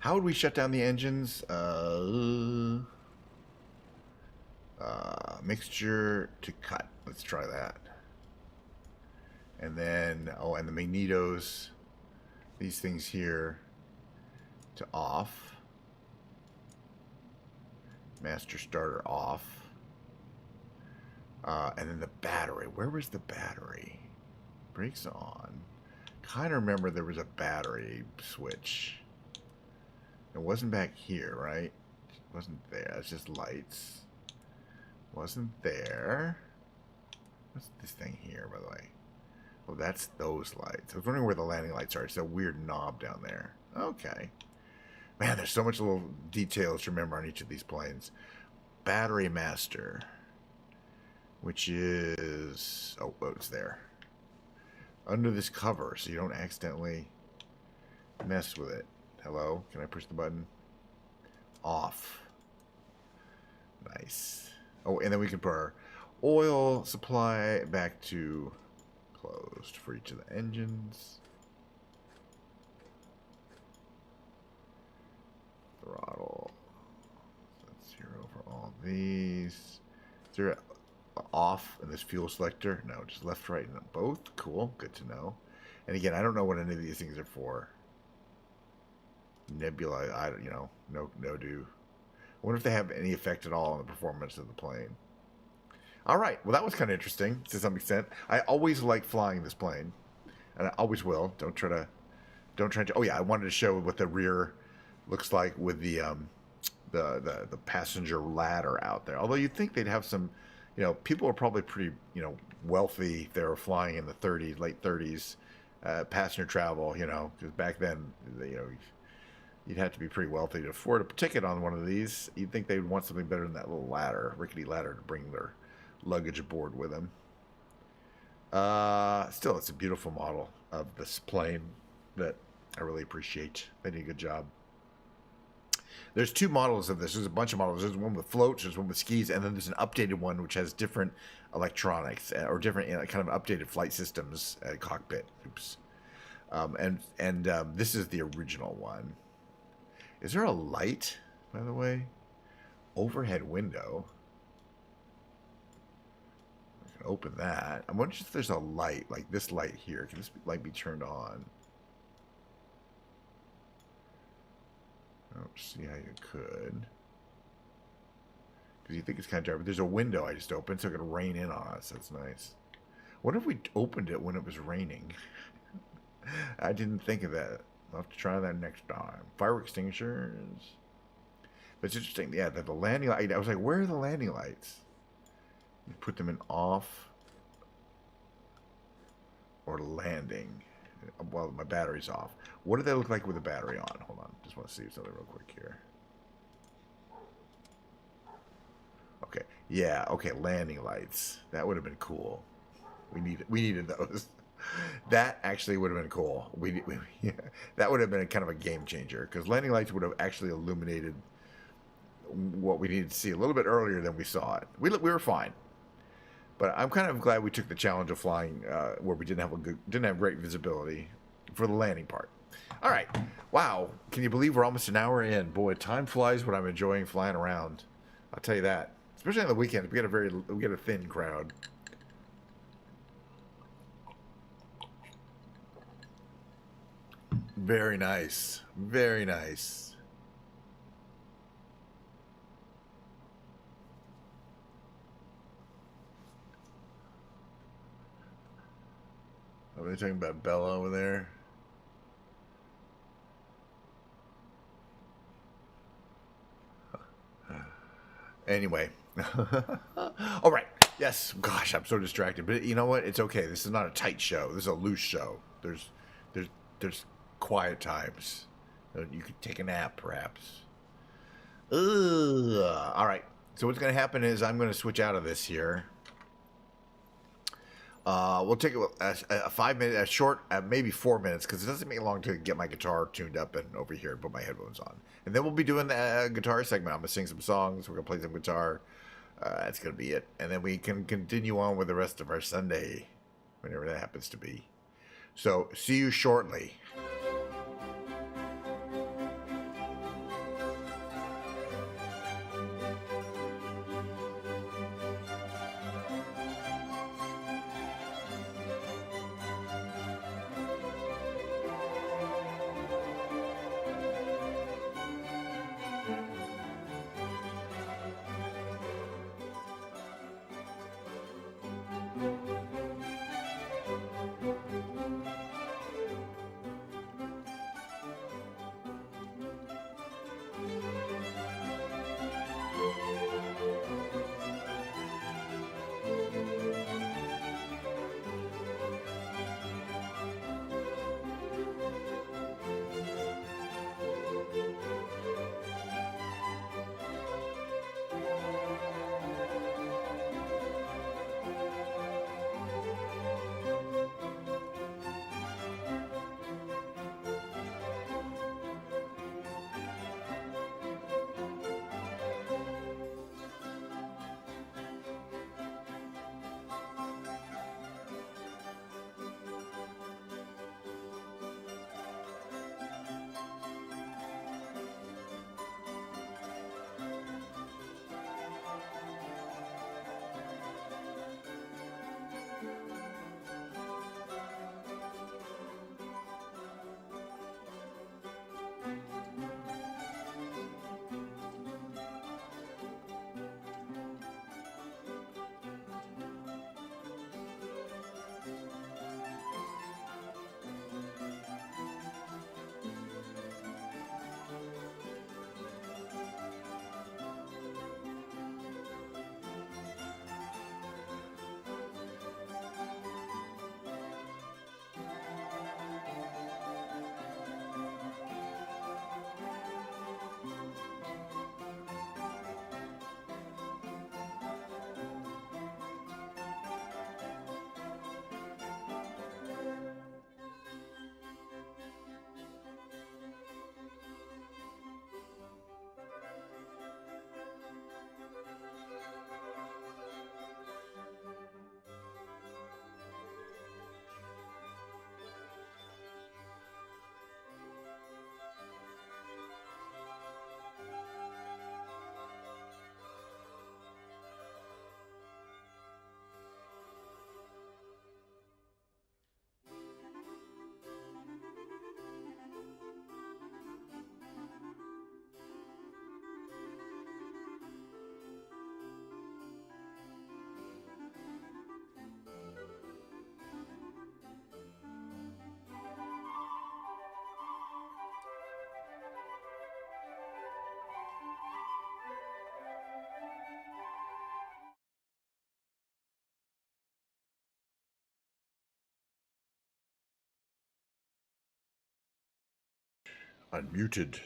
How would we shut down the engines? Mixture to cut. Let's try that. And then, oh, and the magnetos, these things here, to off. Master starter off. And then the battery. Where was the battery? Brakes on. Kind of remember there was a battery switch. It wasn't back here, right? It wasn't there. It's just lights. Wasn't there. What's this thing here, by the way? Oh, that's those lights. I was wondering where the landing lights are. It's a weird knob down there. Okay. Man, there's so much little details to remember on each of these planes. Battery master. Which is... Oh, it's there. Under this cover, so you don't accidentally mess with it. Hello? Can I push the button? Off. Nice. Oh, and then we can put our oil supply back to closed for each of the engines. Throttle. So that's 0 for all these. Is there off in this fuel selector? No, just left, right, and both. Cool. Good to know. And again, I don't know what any of these things are for. Nebula, I don't, no do. I wonder if they have any effect at all on the performance of the plane. All right, well, that was kind of interesting to some extent. I always like flying this plane, and I always will. Don't try to. Oh yeah, I wanted to show what the rear looks like with the the passenger ladder out there. Although you'd think they'd have some, people are probably pretty, wealthy. They were flying in the late 30s, passenger travel, because back then, you'd have to be pretty wealthy to afford a ticket on one of these. You'd think they'd want something better than that little ladder, rickety ladder, to bring their luggage aboard with them. Still, it's a beautiful model of this plane that I really appreciate. They did a good job. There's two models of this. There's a bunch of models. There's one with floats, there's one with skis, and then there's an updated one which has different electronics or different kind of updated flight systems, cockpit. Oops. This is the original one. Is there a light, by the way? Overhead window. I can open that. I'm wondering if there's a light, like this light here. Can this light be turned on? I don't see how you could. Because you think it's kind of dark. But there's a window I just opened, so it can rain in on us. That's nice. What if we opened it when it was raining? I didn't think of that. I'll have to try that next time. Fire extinguishers. But it's interesting. Yeah, the landing light. I was like, where are the landing lights? You put them in off or landing. Well, my battery's off. What do they look like with the battery on? Hold on. Just want to see something real quick here. Okay. Yeah. Okay. Landing lights. That would have been cool. We needed those. That actually would have been cool. Yeah, that would have been a kind of a game changer because landing lights would have actually illuminated what we needed to see a little bit earlier than we saw it. We were fine, but I'm kind of glad we took the challenge of flying where we didn't have great visibility for the landing part. All right, wow! Can you believe we're almost an hour in? Boy, time flies when I'm enjoying flying around. I'll tell you that. Especially on the weekends, we get a thin crowd. Very nice. Very nice. Are they talking about Bella over there? Anyway. All right. Yes. Gosh, I'm so distracted. But you know what? It's okay. This is not a tight show. This is a loose show. There's quiet times. You could take a nap, perhaps. All right. So what's going to happen is I'm going to switch out of this here. We'll take a 5 minute, a short, maybe 4 minutes, because it doesn't take long to get my guitar tuned up and over here and put my headphones on. And then we'll be doing the guitar segment. I'm going to sing some songs. We're going to play some guitar. That's going to be it. And then we can continue on with the rest of our Sunday, whenever that happens to be. So see you shortly. Unmuted.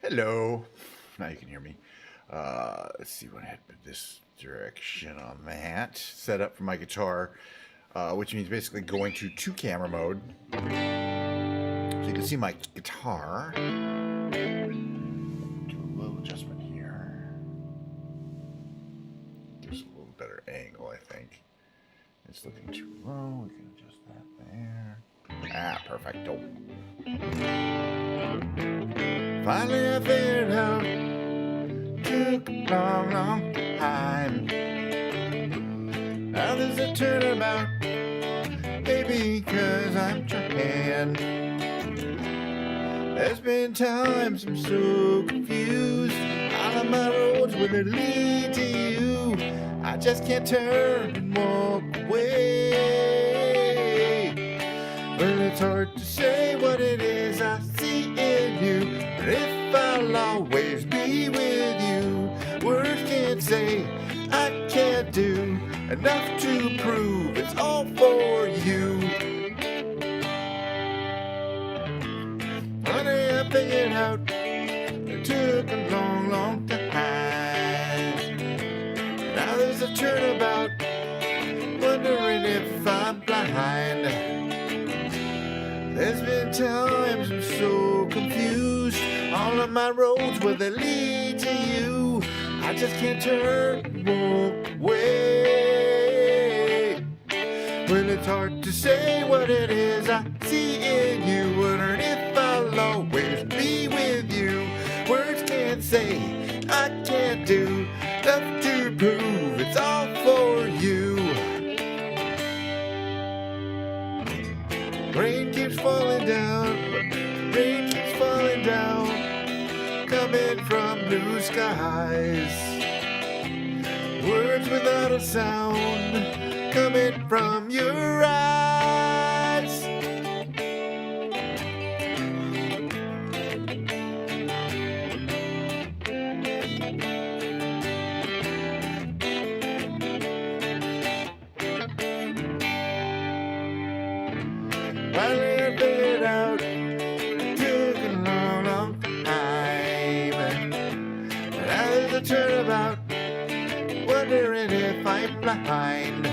Hello. Now you can hear me. Let's see what I had this direction on that. Set up for my guitar, which means basically going to 2-camera mode. So you can see my guitar. Do a little adjustment here. Gives a little better angle, I think. It's looking too low. We can adjust that there. Ah, perfecto. Finally I figured out. Took a long, long time. Now there's a turnabout. Maybe because I'm trying. There's been times I'm so confused. All of my roads will lead to you. I just can't turn and walk away. Well, it's hard to say what it is I see in you, but if I'll always be with you, words can't say I can't do enough to prove it's all for you. Honey, I figured out it took a long, long time. Now there's a turnabout, wondering if I'm blind. There's been times I'm so confused. All of my roads, will they lead to you? I just can't turn and walk away. Well, it's hard to say what it is I see in you, wondering if I'll always be with you. Words can't say I can't do enough to prove it's all for you. Rain keeps falling down, rain keeps falling down, coming from blue skies. Words without a sound, coming from your eyes. Finally I figured out it took a long, long time. Now there's a turnabout, wondering if I'm blind.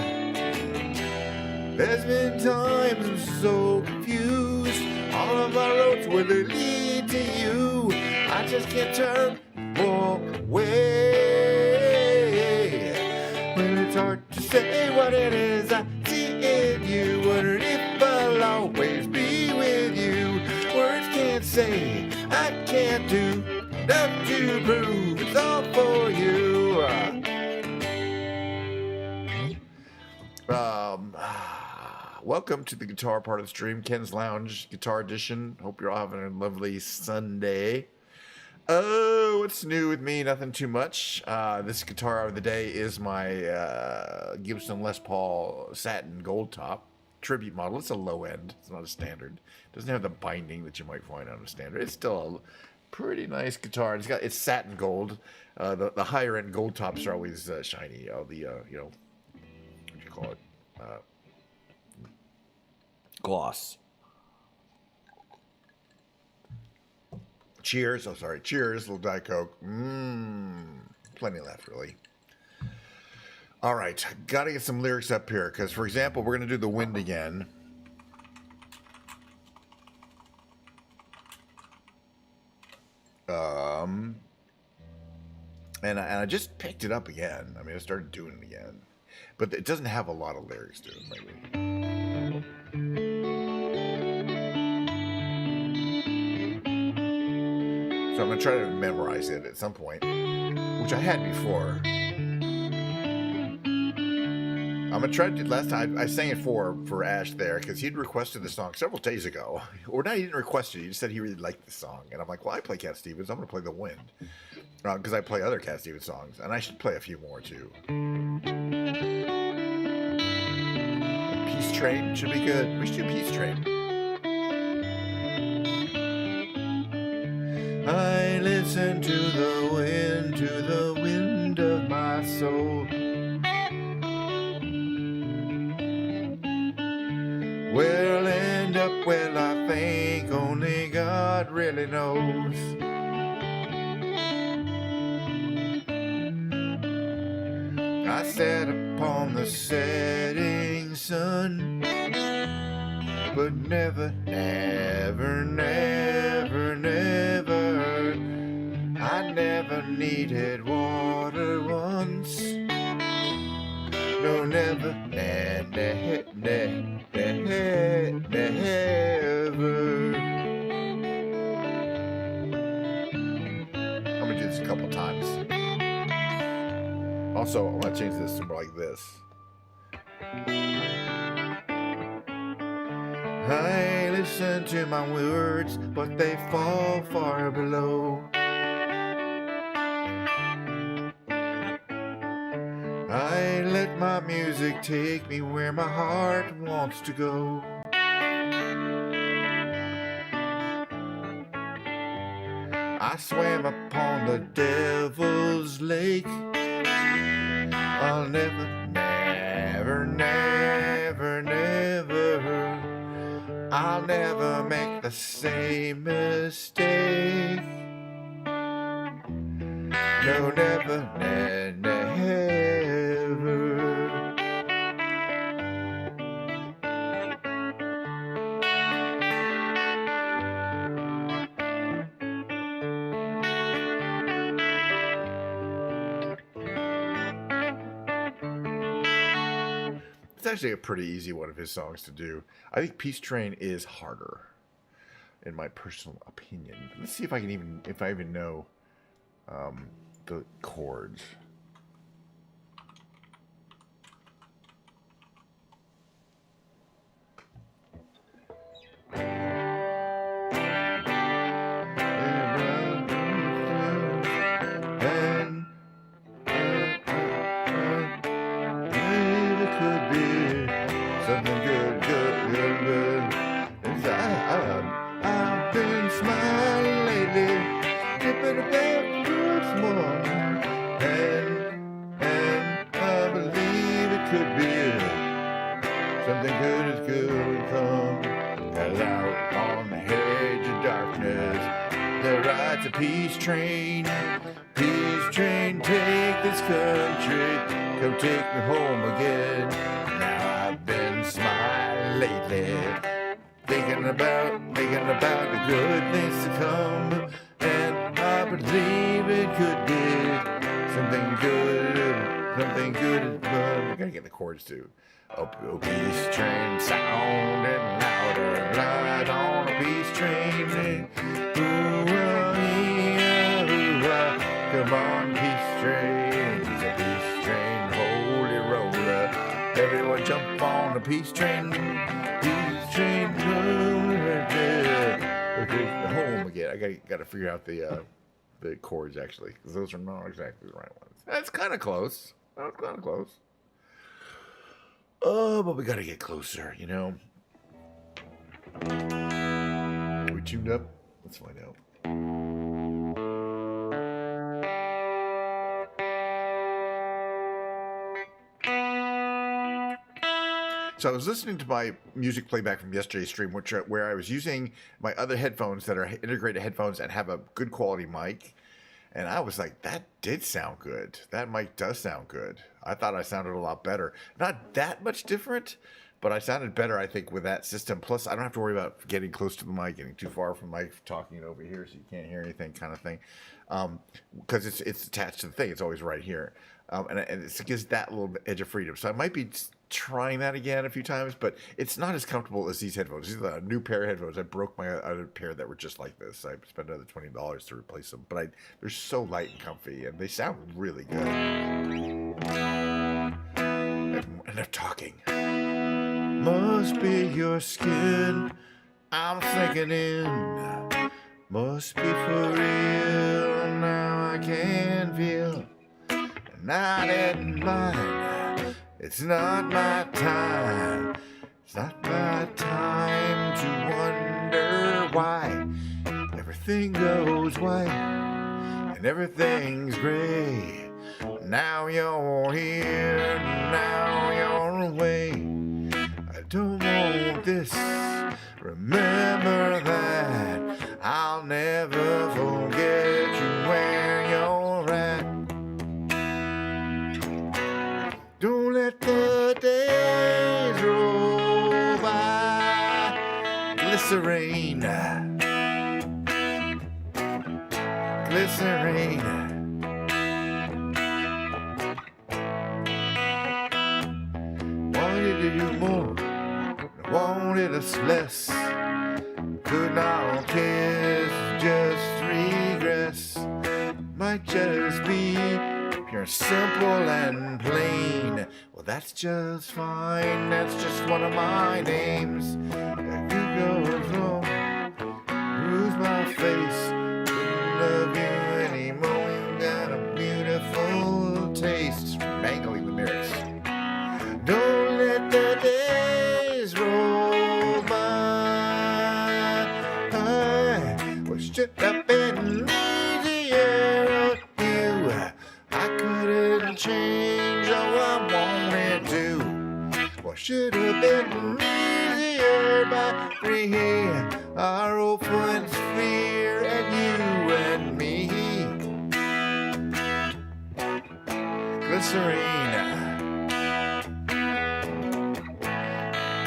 There's been times I'm so confused. All of my roads will lead to you. I just can't turn and walk away. Well, it's hard to say what it is I see in you, wondering if I'll always be with you. Words can't say I can't do enough to prove it's all for you. Welcome to the guitar part of the stream, Ken's Lounge Guitar Edition. Hope you're all having a lovely Sunday. Oh, what's new with me? Nothing too much. This guitar of the day is my Gibson Les Paul Satin Gold Top tribute model. It's a low end. It's not a standard. It doesn't have the binding that you might find on a standard. It's still a pretty nice guitar. It's satin gold. The higher end gold tops are always shiny. All the what do you call it? Gloss. Cheers. Oh, sorry. Cheers. Little Diet Coke. Plenty left, really. All right. Got to get some lyrics up here because, for example, we're going to do The Wind again. And I just picked it up again. I mean, I started doing it again. But it doesn't have a lot of lyrics to it lately. So I'm going to try to memorize it at some point, which I had before. I'm going to try to do last time. I sang it for Ash there because he'd requested the song several days ago. Or not, he didn't request it. He just said he really liked the song. And I'm like, well, I play Cat Stevens. I'm going to play The Wind. Because I play other Cat Stevens songs. And I should play a few more, too. Peace Train should be good. We should do Peace Train. I listen to the wind of my soul. Where'll end up, well, I think only God God really knows. I sat upon the setting sun, but never, never, never, never, I never needed water once. No, never, never, never. I'm gonna do this a couple times. Also, I'm gonna change this to more like this. I listen to my words, but they fall far below. I let my music take me where my heart wants to go. I swam upon the devil's lake. I'll never, never, never, never, I'll never make the same mistake. No, never, never. It's actually a pretty easy one of his songs to do. I think Peace Train is harder, in my personal opinion. Let's see if I even know the chords. Something good. I've been smiling lately, dipping about once more, and I believe it could be something good is good come. 'Cause out on the edge of darkness, there rides a peace train. Peace train, take this country, come take me home again. Now I've been smiling lately, thinking about the good things to come, and I believe it could be something good. I gotta get the chords too. Oh, peace train sounding louder, ride on a peace train. Come on, peace train, it's a peace train, holy roller. Everyone jump on the peace train, home again. I gotta figure out the chords actually, because those are not exactly the right ones. That's kind of close. That was kind of close. Oh, but we gotta get closer, you know. Are we tuned up? Let's find out. So I was listening to my music playback from yesterday's stream, where I was using my other headphones that are integrated headphones and have a good quality mic. And I was like, that did sound good. That mic does sound good. I thought I sounded a lot better. Not that much different, but I sounded better, I think, with that system. Plus, I don't have to worry about getting close to the mic, getting too far from the mic, talking over here so you can't hear anything kind of thing. Because it's attached to the thing. It's always right here. And it gives that little edge of freedom. So I might be trying that again a few times, but it's not as comfortable as these headphones. These are a new pair of headphones. I broke my other pair that were just like this. I spent another $20 to replace them, but they're so light and comfy, and they sound really good. And they're talking. Must be your skin, I'm sinking in. Must be for real, now I can feel. Not in mine, it's not my time. It's not my time to wonder why everything goes white and everything's gray. Now you're here, now you're away. I don't want this, remember that. I'll Glycerine. Wanted to do more, wanted us less. Could not kiss, just regress. Might just be pure, simple, and plain. Well, that's just fine. That's just one of my names. If you goes wrong, bruise my face. Couldn't love you anymore. You got a beautiful taste. Mangling the lyrics. Don't let the days roll by. Well, should have been easier on you. I couldn't change all I wanted to. Well, should have been easier by three. Our old friends fear and you and me. Glycerine.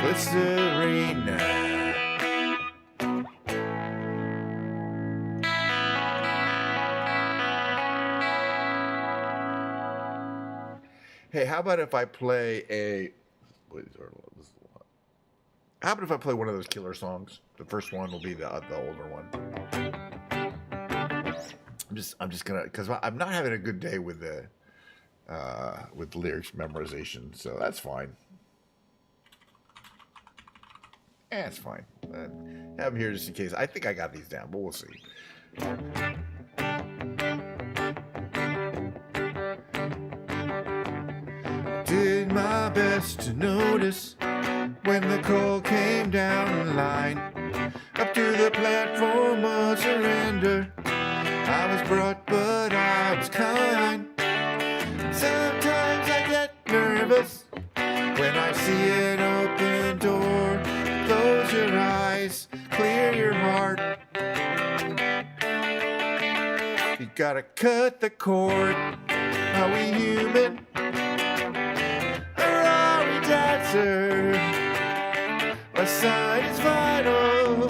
Glycerine. Hey, how about if I play a? How about if I play one of those killer songs? The first one will be the older one. I'm just gonna, because I'm not having a good day with the lyrics memorization, so that's fine. It's fine. Have them here just in case. I think I got these down, but we'll see. Did my best to notice when the call came down the line. Up to the platform of surrender. I was brought, but I was kind. Sometimes I get nervous when I see an open door. Close your eyes, clear your heart. You gotta cut the cord. Are we human? Or are we dancer? My sign is vital.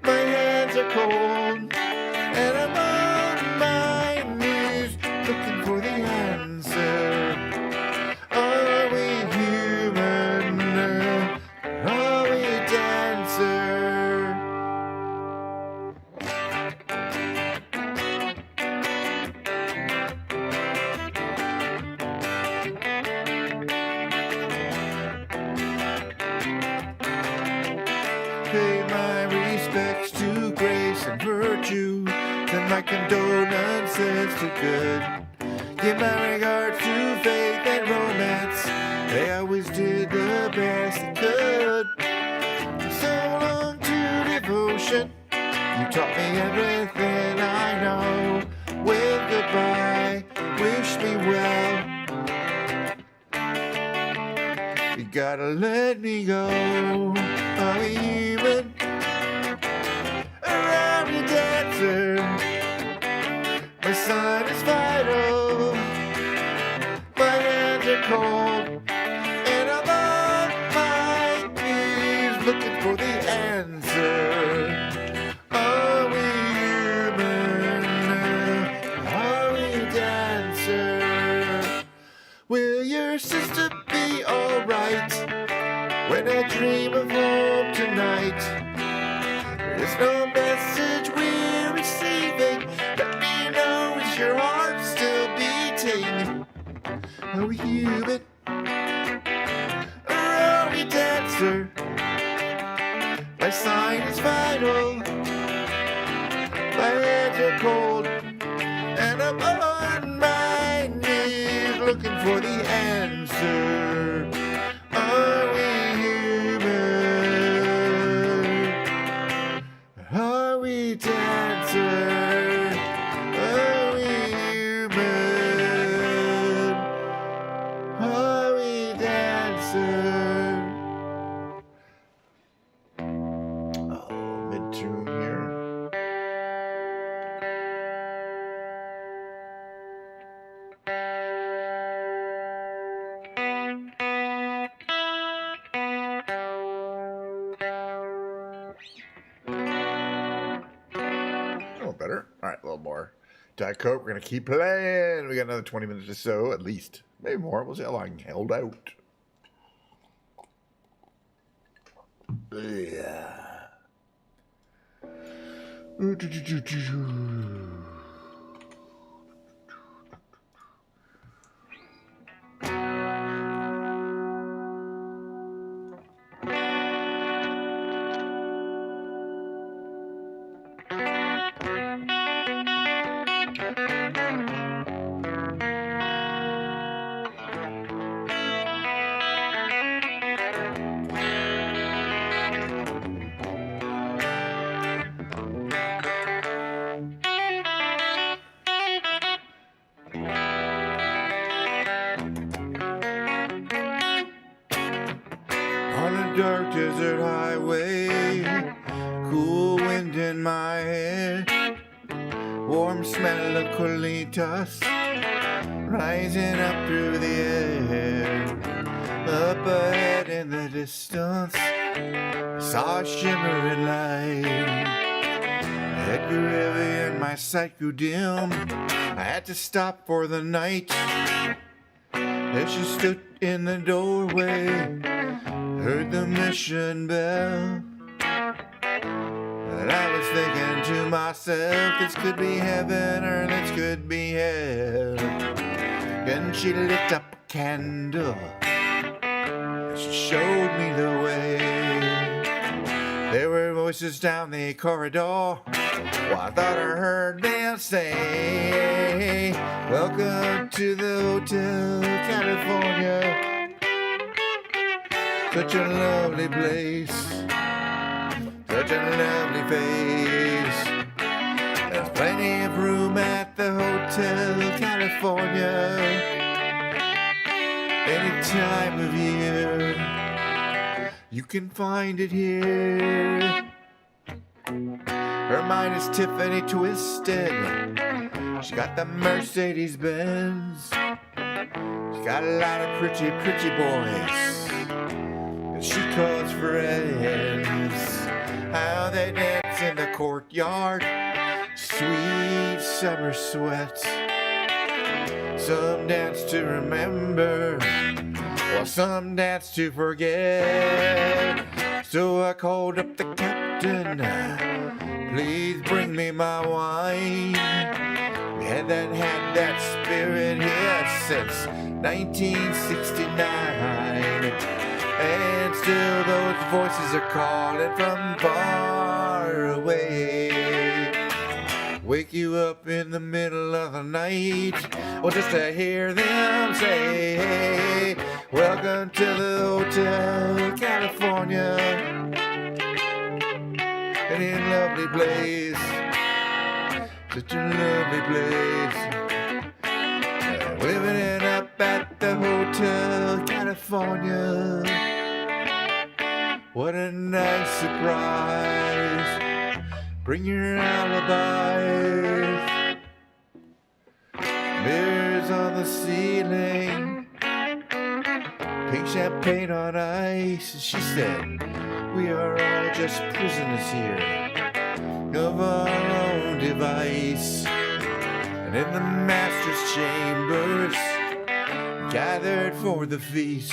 My hands are cold. And I'm on my knees looking for the answer. Are we human? Are we dancer? Pay my respects to grace and virtue. Send my condolences to good. Give my regards to faith and romance. They always did the best they could. So long to devotion. You taught me everything I know. Wave goodbye, wish me well. You gotta let me go. Are we human? Or are we dancer? My sign is vital. My hands are cold. And I'm on my knees looking for the answer. Are we human? Are we dancer? Will your sister be alright when I dream of home tonight? There's no message we're receiving. Let me know, is your heart still beating? Are we human? Or are we dancer? My sign is vital. My hands are cold. And I'm on my knees looking for the answer. Are we human? Are we dancer? Are we human? Are we dancer? solid more. Diet Coke, we're going to keep playing. We got another 20 minutes or so, at least. Maybe more. We'll see how long I can hold out. Yeah. On a dark desert highway, cool wind in my hair, warm smell of colitas rising up through the air. Up ahead in the distance, I saw a shimmering light. My head grew heavy and my sight grew dim. I had to stop for the night. As she stood in the doorway, heard the mission bell. And I was thinking to myself, this could be heaven or this could be hell. Then she lit up a candle, she showed me the way. There were voices down the corridor. Well, I thought I heard them say, welcome to the Hotel California. Such a lovely place, such a lovely face. There's plenty of room at the Hotel California. Any time of year, you can find it here. Her mind is Tiffany twisted. She got the Mercedes Benz. She got a lot of pretty, pretty boys. And she calls friends. How they dance in the courtyard. Sweet summer sweat. Some dance to remember, while some dance to forget. So I called up the captain. Please bring me my wine. We hadn't had that spirit here since 1969. And still those voices are calling from far away. Wake you up in the middle of the night, or just to hear them say, hey, welcome to the Hotel California. Any lovely place, such a lovely place. Living it up at the Hotel California. What a nice surprise. Bring your alibis. Mirrors on the ceiling, pink champagne on ice. And she said, we are all just prisoners here of our own device. And in the master's chambers, gathered for the feast,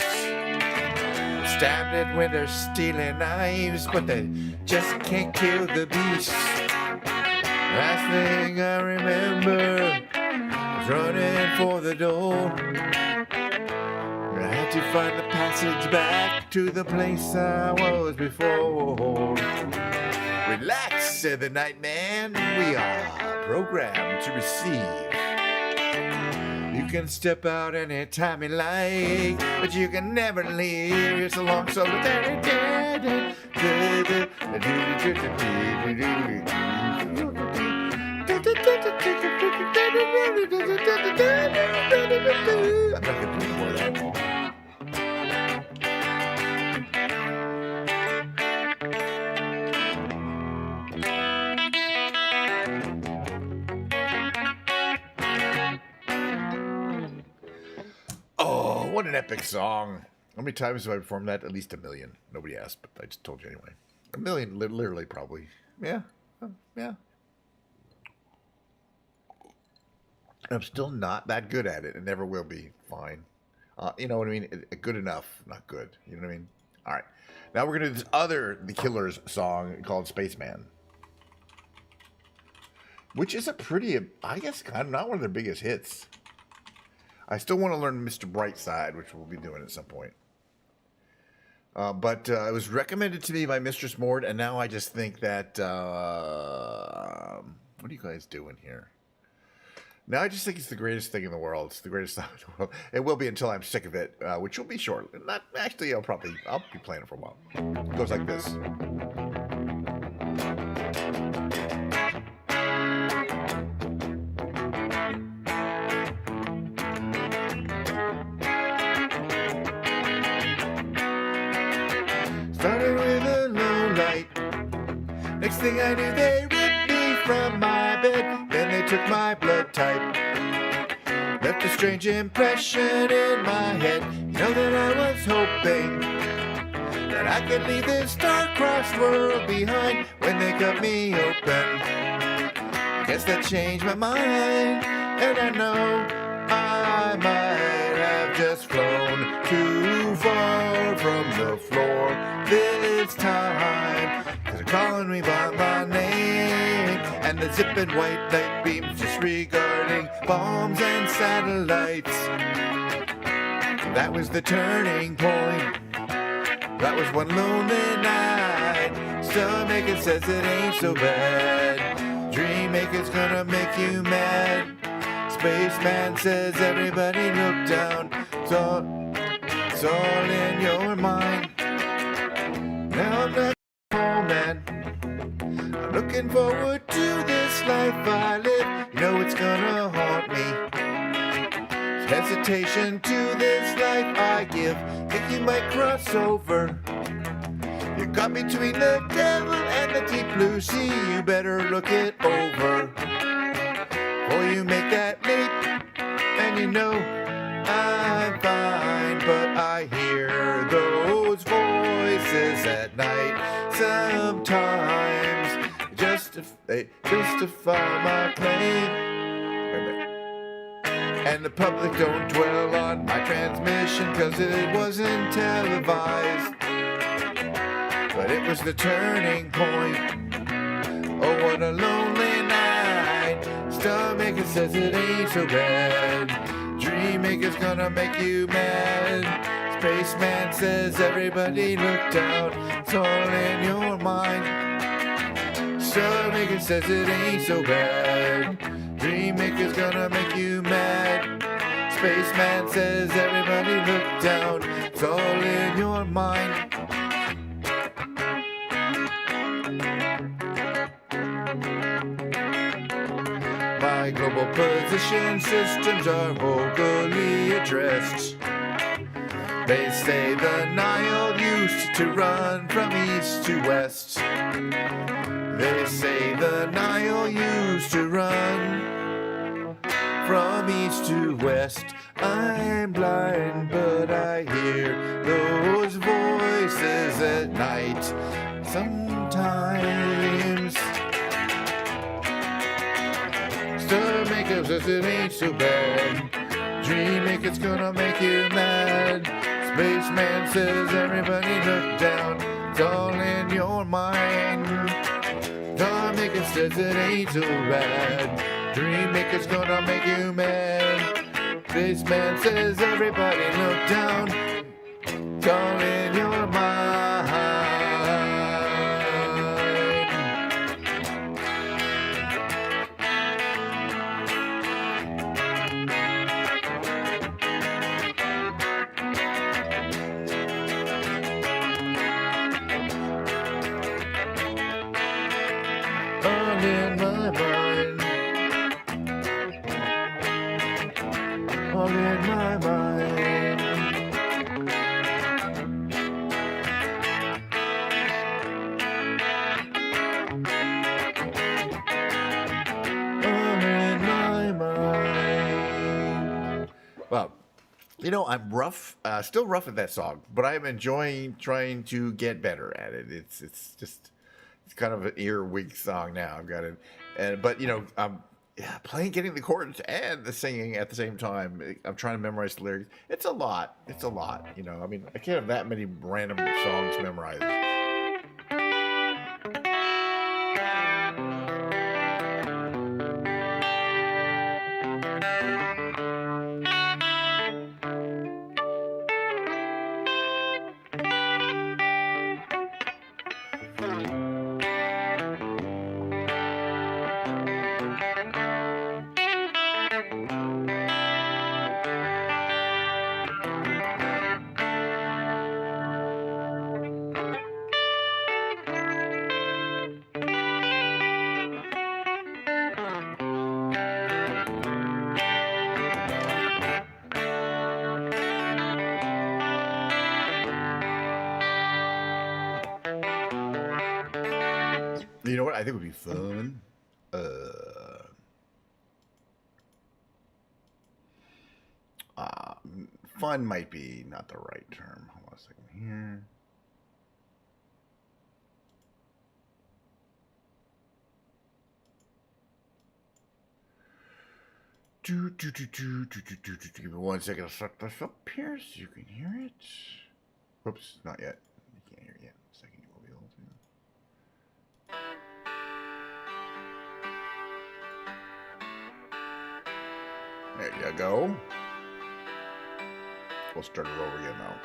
stabbed it with their stealing knives, but they just can't kill the beast. Last thing I remember was running for the door. I had to find the passage back to the place I was before. Relax, said the night man, we are programmed to receive. You can step out anytime you like, but you can never leave. It's a long solitary day. I'm not gonna do more of that. Oh, what an epic song. How many times have I performed that? At least 1 million. Nobody asked, but I just told you anyway. 1 million, literally, probably. Yeah. Yeah. I'm still not that good at it and never will be. Fine. You know what I mean? Good enough, not good. You know what I mean? All right. Now we're going to do this other The Killers song called Spaceman, which is a pretty, I guess, kind of not one of their biggest hits. I still want to learn Mr. Brightside, which we'll be doing at some point. But it was recommended to me by Mistress Mord, and now I just think that, what are you guys doing here? Now I just think it's the greatest thing in the world. It's the greatest song in the world. It will be until I'm sick of it, which will be short. Not actually. I'll be playing it for a while. It goes like this. Started with a low light. Next thing I knew, they ripped me from my bed. Then they took my blood type. Left a strange impression in my head. You know that I was hoping that I could leave this star-crossed world behind when they cut me open. Guess that changed my mind, and I know I might have just flown too far from the floor this time. 'Cause they're calling me by my name, and the zipping white light beams disregarding bombs and satellites. That was the turning point. That was one lonely night. Stomach says it ain't so bad. Dream maker's gonna make you mad. Spaceman says everybody look down. It's all in your mind. Now I'm not home, man. I'm looking forward to this life I live. You know it's gonna haunt me. Hesitation to this life I give. Think you might cross over. You got between the devil and the deep blue sea. You better look it over before you make that leap. And you know I'm fine, but I hear those voices at night. Sometimes they justify my claim. And the public don't dwell on my transmission 'cause it wasn't televised. But it was the turning point. Oh, what a lonely night. Stomach says it ain't so bad. Dream maker's gonna make you mad. Spaceman says everybody look down. It's all in your mind. Stomach says it ain't so bad. Dream maker's gonna make you mad. Spaceman says everybody look down. It's all in your mind. My global position systems are vocally addressed. They say the Nile used to run from east to west. They say the Nile used to run from east to west. I'm blind, but I hear those voices at night sometimes. Stomach says it ain't so bad. Dream maker's gonna make you mad. Spaceman says everybody look down. It's all in your mind. Stomach says it ain't so bad. Dream maker's gonna make you mad. Spaceman says everybody look down. It's all in your mind. All in my mind. All in my mind. All in my mind. Well, you know, I'm rough, still rough at that song, but I'm enjoying trying to get better at it. It's kind of an earwig song now. I've got it, but you know, yeah, playing, getting the chords and the singing at the same time. I'm trying to memorize the lyrics. It's a lot. It's a lot. You know, I mean, I can't have that many random songs memorized. You know what I think would be fun? Fun might be not the right term. Hold on a second here. Give me 1 second to suck this up here so you can hear it. Whoops, not yet. You can't hear it yet. A second, you will be able to. There you go. We'll start it over again now.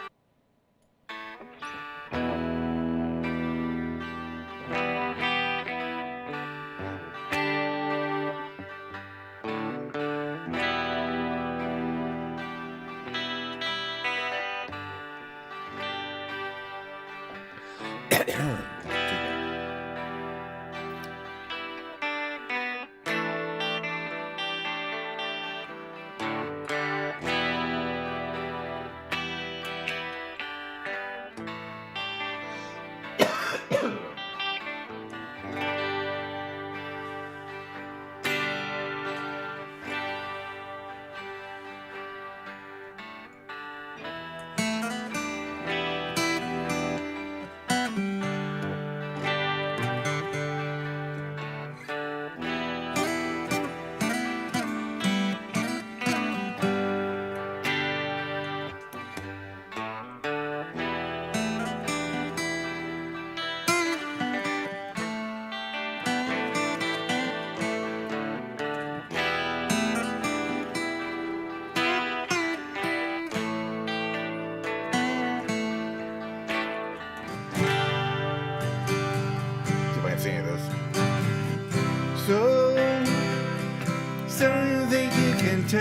So you think you can tell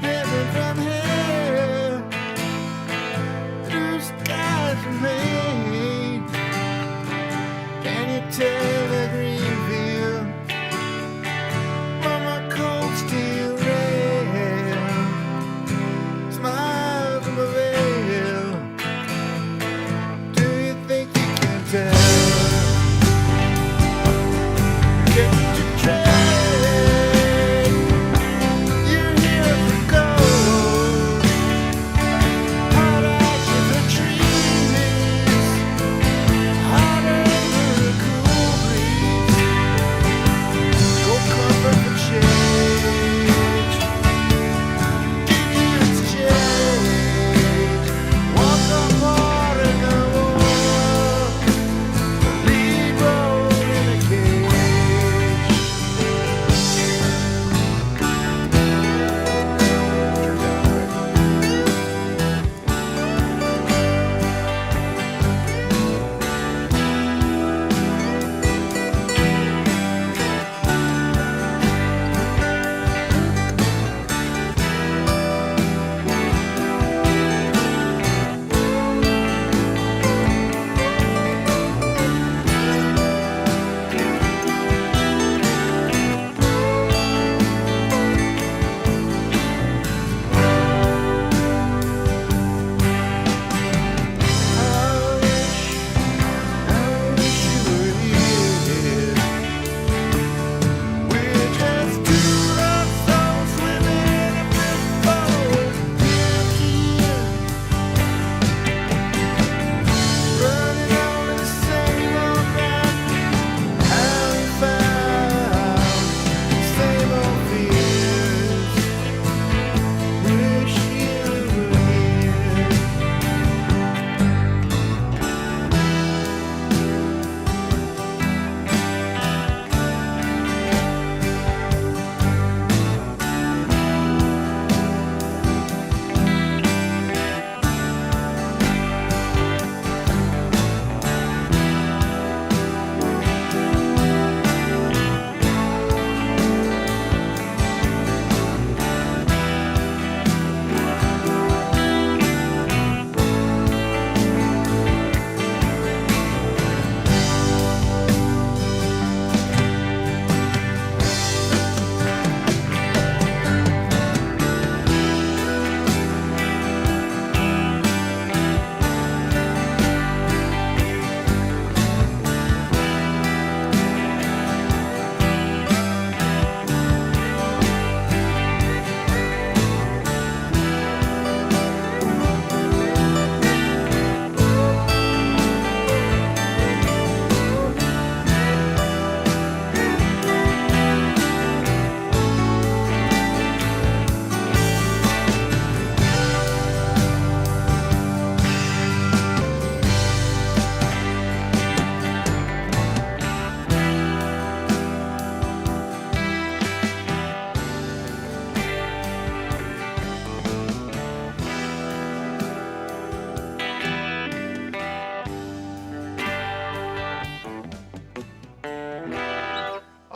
heaven from hell through skies and rain? Can you tell the green field from a cold steel rail? Smile from a veil. Do you think you can tell? Get your train.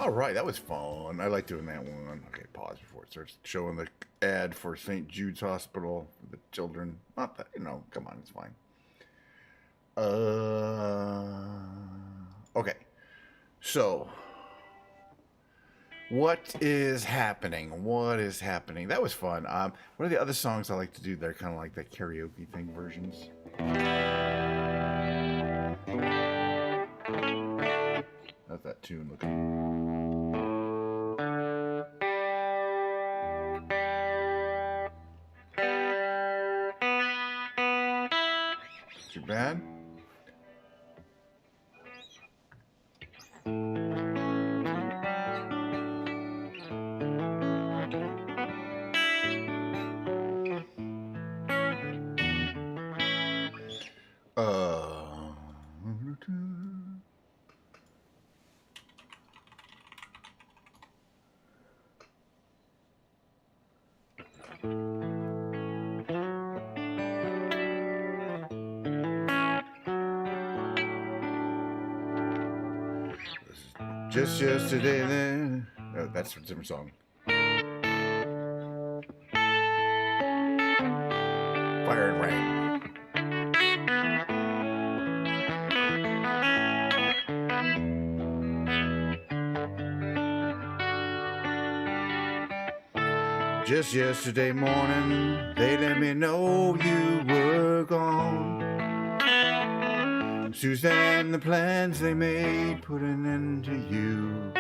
All right, that was fun. I like doing that one. Okay, pause before it starts showing the ad for St. Jude's Hospital for the children. Not that, come on, it's fine. Okay. So, what is happening? What is happening? That was fun. What are the other songs I like to do? They're kind of like the karaoke thing versions. How's that tune looking? Too bad. Just yesterday, then. Oh, that's a different song. Fire and Rain. Just yesterday morning, they let me know you were gone. Suzanne, the plans they made put an end to you.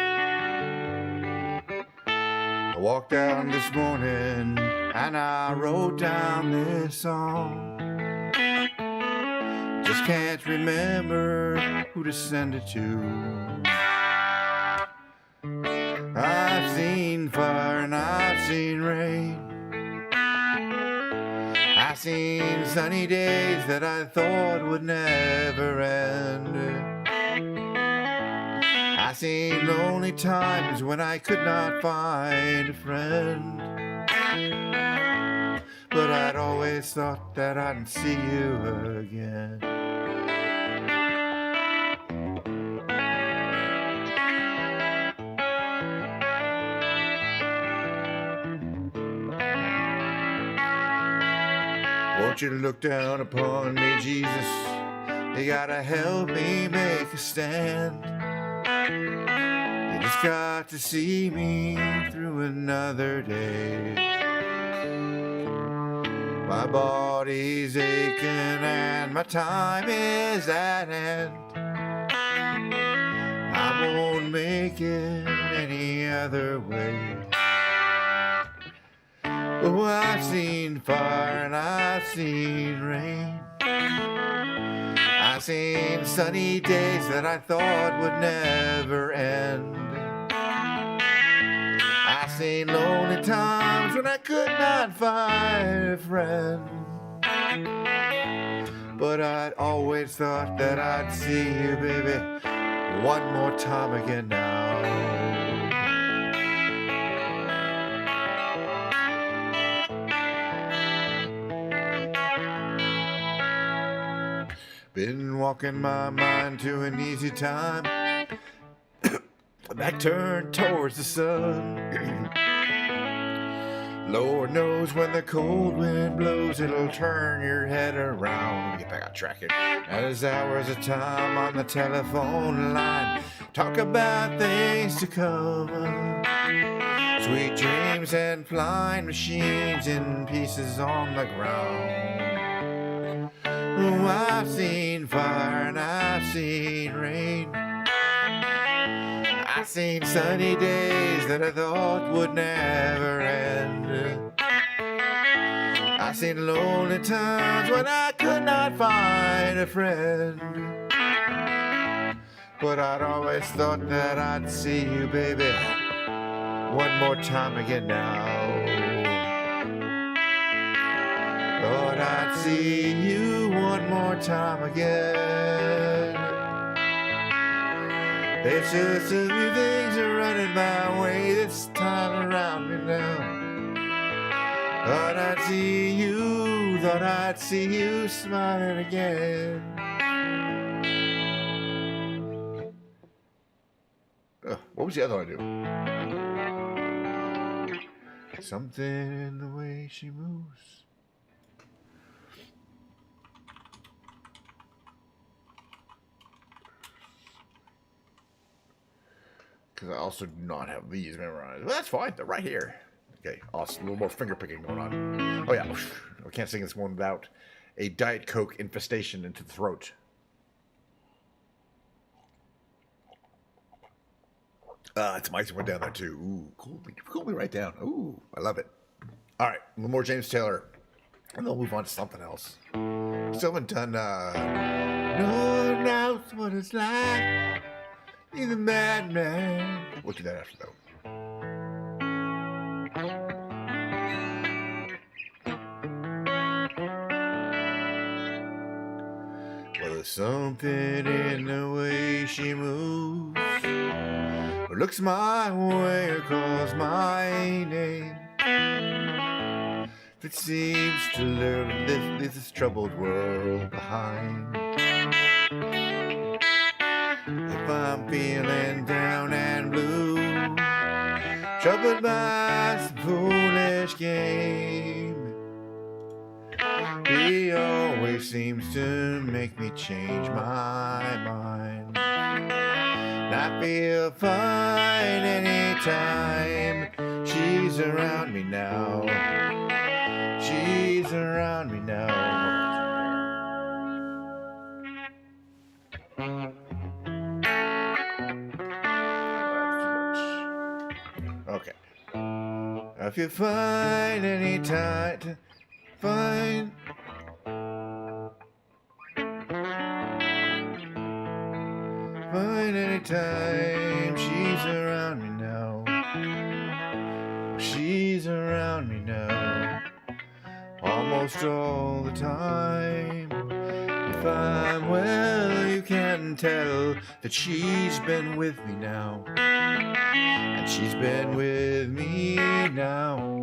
I walked out this morning and I wrote down this song. Just can't remember who to send it to. I've seen fire and I've seen rain. I've seen sunny days that I thought would never end. I've seen lonely times when I could not find a friend. But I'd always thought that I'd see you again. Won't you look down upon me, Jesus? You gotta help me make a stand. You just got to see me through another day. My body's aching and my time is at hand. I won't make it any other way. Oh, I've seen fire and I've seen rain. I've seen sunny days that I thought would never end. I've seen lonely times when I could not find a friend. But I'd always thought that I'd see you, baby, one more time again now. Been walking my mind to an easy time. Back turned towards the sun. Lord knows when the cold wind blows, it'll turn your head around. Let me get back on track here. There's hours of time on the telephone line. Talk about things to come. Sweet dreams and flying machines in pieces on the ground. Oh, I've seen fire and I've seen rain. I've seen sunny days that I thought would never end. I've seen lonely times when I could not find a friend. But I'd always thought that I'd see you, baby, one more time again now. Thought I'd see you one more time again. There's just a few things are running my way this time around me now. Thought I'd see you smiling again. What was the other one I do? Something in the way she moves. Because I also do not have these memorized. Well, that's fine. They're right here. Okay, awesome. A little more finger picking going on. Oh, yeah. I can't sing this one without a Diet Coke infestation into the throat. It's my one down there, too. Ooh, cool me right down. Ooh, I love it. All right, a little more James Taylor. And then we'll move on to something else. Still haven't done, no one knows what it's like. He's a madman. We'll do that after, though. Well, there's something in the way she moves, or looks my way, or calls my name, that seems to leave this troubled world behind. If I'm feeling down and blue, troubled by some foolish game, he always seems to make me change my mind. And I feel fine anytime she's around me now. She's around me now. Okay. I feel fine anytime. Fine. Fine anytime she's around me now. She's around me now. Almost all the time. If I'm well, you can tell that she's been with me now. And she's been with me now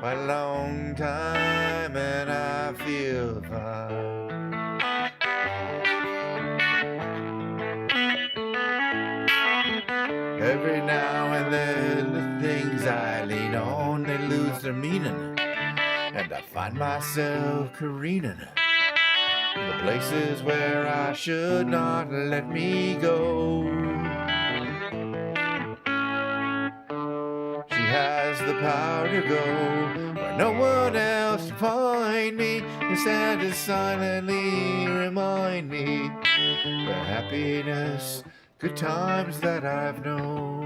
quite a long time, and I feel fine. Every now and then the things I lean on, they lose their meaning, and I find myself careening to the places where I should not let me go. She has the power to go where no one else can find me, instead to silently remind me the happiness, good times that I've known.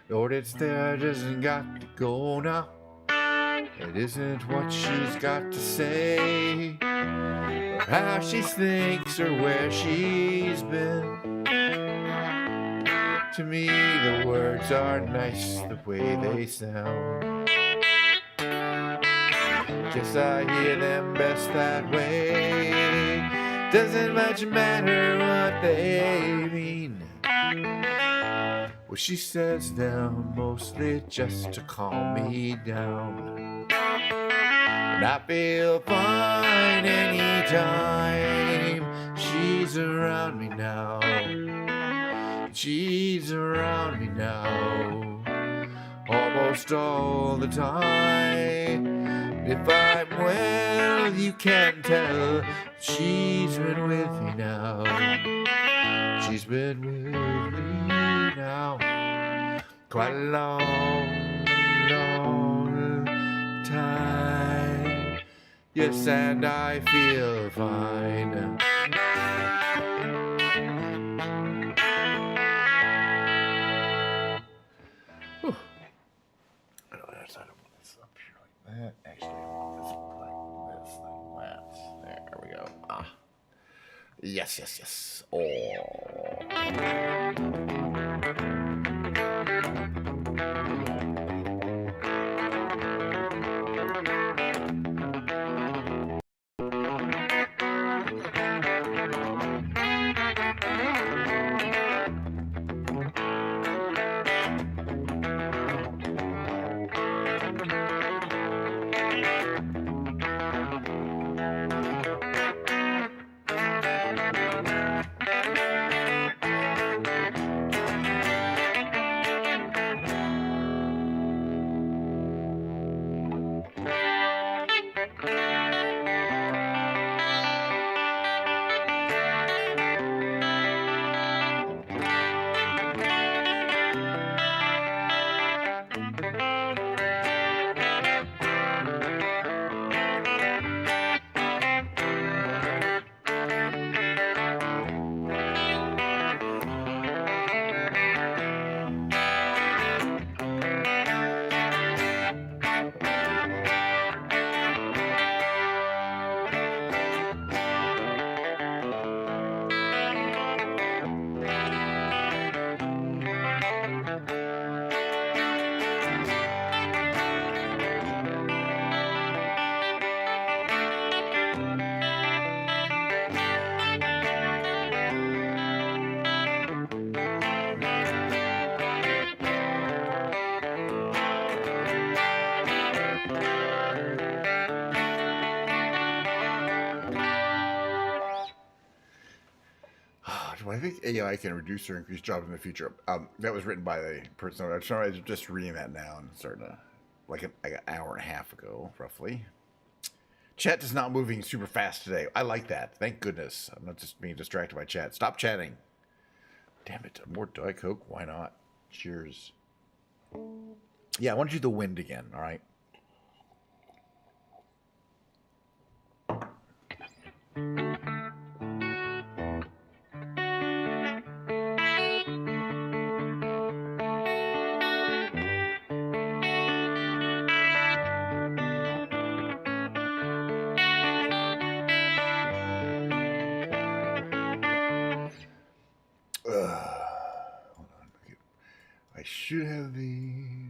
Lord, it's there, doesn't got to go now. It isn't what she's got to say, or how she thinks, or where she's been. To me, the words are nice the way they sound. Guess I hear them best that way. Doesn't much matter what they mean. Well, she says them mostly just to calm me down. And I feel fine anytime she's around me now. She's around me now almost all the time. If I'm well, you can tell she's been with me now. She's been with me now quite a long, long time. Yes, and I feel fine. Whew. I don't want this up here like that. Actually, I want this like that. There we go. Ah. Yes, yes, yes. Oh. Do I think AI can reduce or increase jobs in the future? That was written by the person. I'm sorry, I was just reading that now and starting to, like an hour and a half ago, roughly. Chat is not moving super fast today. I like that. Thank goodness. I'm not just being distracted by chat. Stop chatting. Damn it. More Diet Coke? Why not? Cheers. Yeah, I want to do the wind again, all right? Hold on. I should have these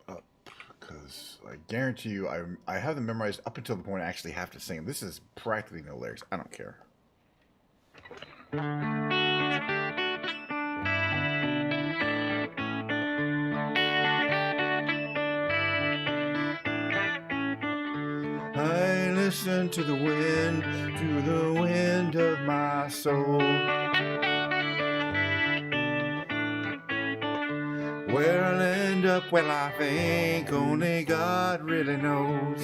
up because I guarantee you I have them memorized up until the point I actually have to sing them. This is practically no lyrics. I don't care. I listen to the wind of my soul. Where I'll end up, well, I think only God really knows.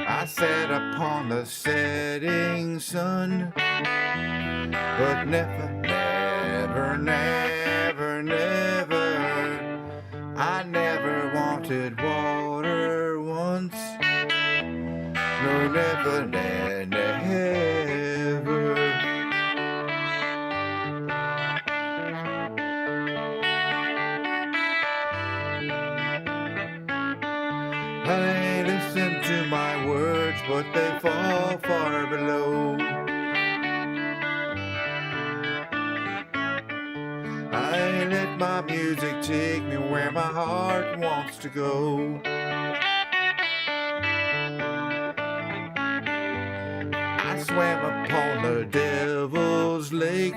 I sat upon the setting sun, but never, never, never, never, I never wanted water once. No, never, never. I listen to my words, but they fall far below. I let my music take me where my heart wants to go. I swam upon the devil's lake.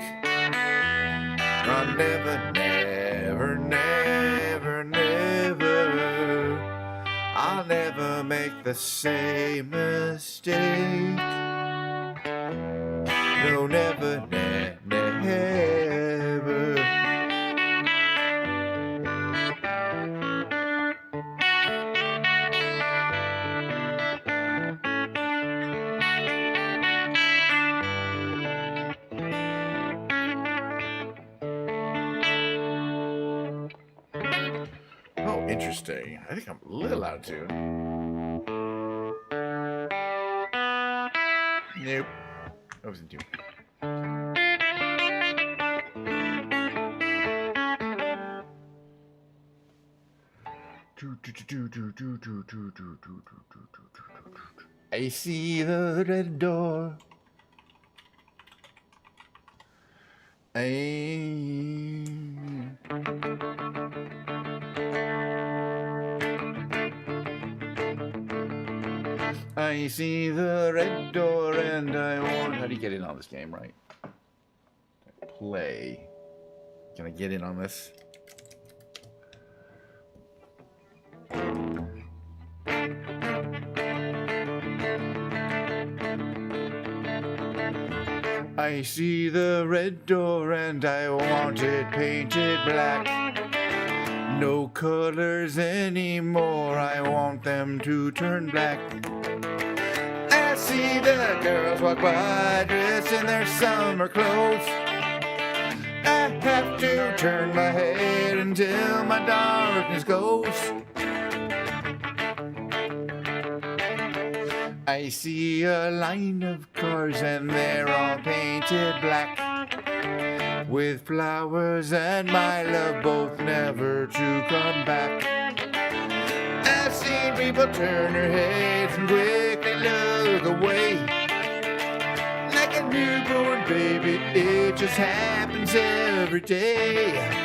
I'll never, never, never, never, I'll never make the same mistake. No, never, never. Oh, interesting. I think I'm a little out of tune. Nope. I was in tune. I see the red door. I see the red door and I want... How do you get in on this game, right? Play. Can I get in on this? I see the red door and I want it painted black. No colors anymore, I want them to turn black. I see the girls walk by dressed in their summer clothes. I have to turn my head until my darkness goes. I see a line of cars and they're all painted black, with flowers and my love both never to come back. I've seen people turn their heads and quickly look away, like a newborn baby, it just happens every day.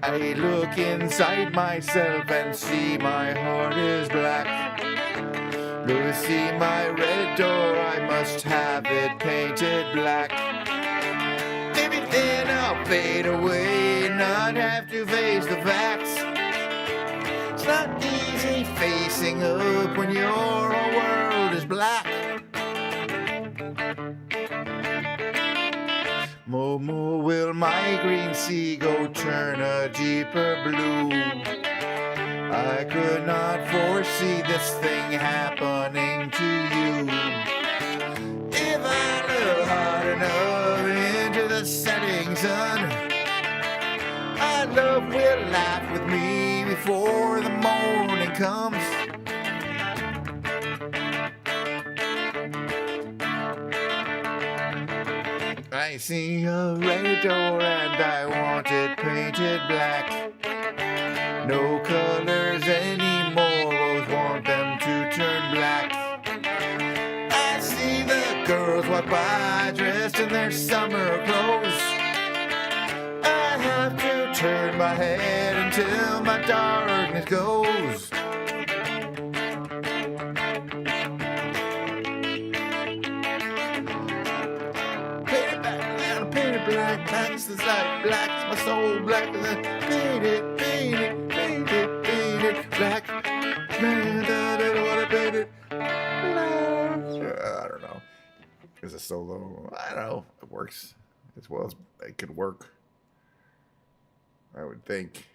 I look inside myself and see my heart is black. To see my red door, I must have it painted black. Maybe then I'll fade away and not have to face the facts. It's not easy facing up when your whole world is black. Momo, will my green sea go turn a deeper blue? I could not foresee this thing happening to you. If I look hard enough into the setting sun, our love will laugh with me before the morning comes. I see a red door and I want it painted black. No colors anymore, always want them to turn black. I see the girls walk by dressed in their summer clothes. I have to turn my head until my darkness goes. Black, black's the light, black's my soul, black is the painted, painted, painted, painted, black. Man, I don't wanna paint it black. I don't know. Is a solo? I don't know. It works as well as it could work. I would think.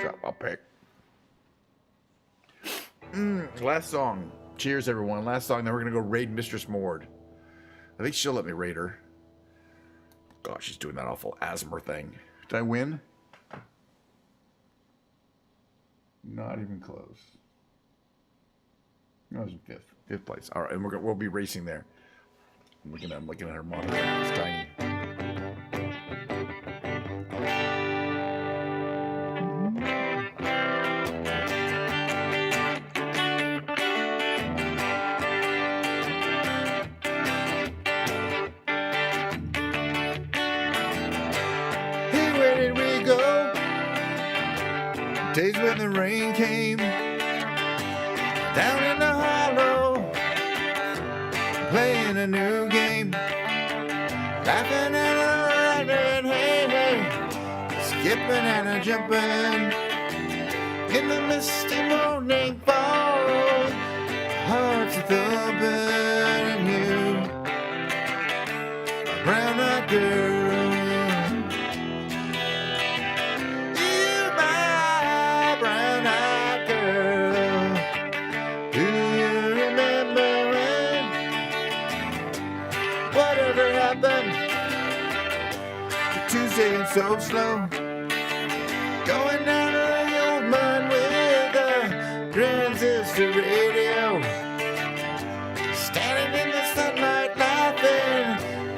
Drop my pick. Last song. Cheers, everyone. Last song. Then we're gonna go raid Mistress Mord. I think she'll let me raid her. Gosh, she's doing that awful asthma thing. Did I win? Not even close. I was in fifth place. All right, and we'll be racing there. I'm looking at her monitor. It's tiny. Hey, where did we go? Days when the rain came down in the hollow, playing a new game, laughing and running, hey, hey, skipping and a jumping in the misty morning fall, hearts are thumping, and you, a brown-eyed girl. Tuesday and so slow, going down to the old mine with a transistor radio, standing in the sunlight laughing,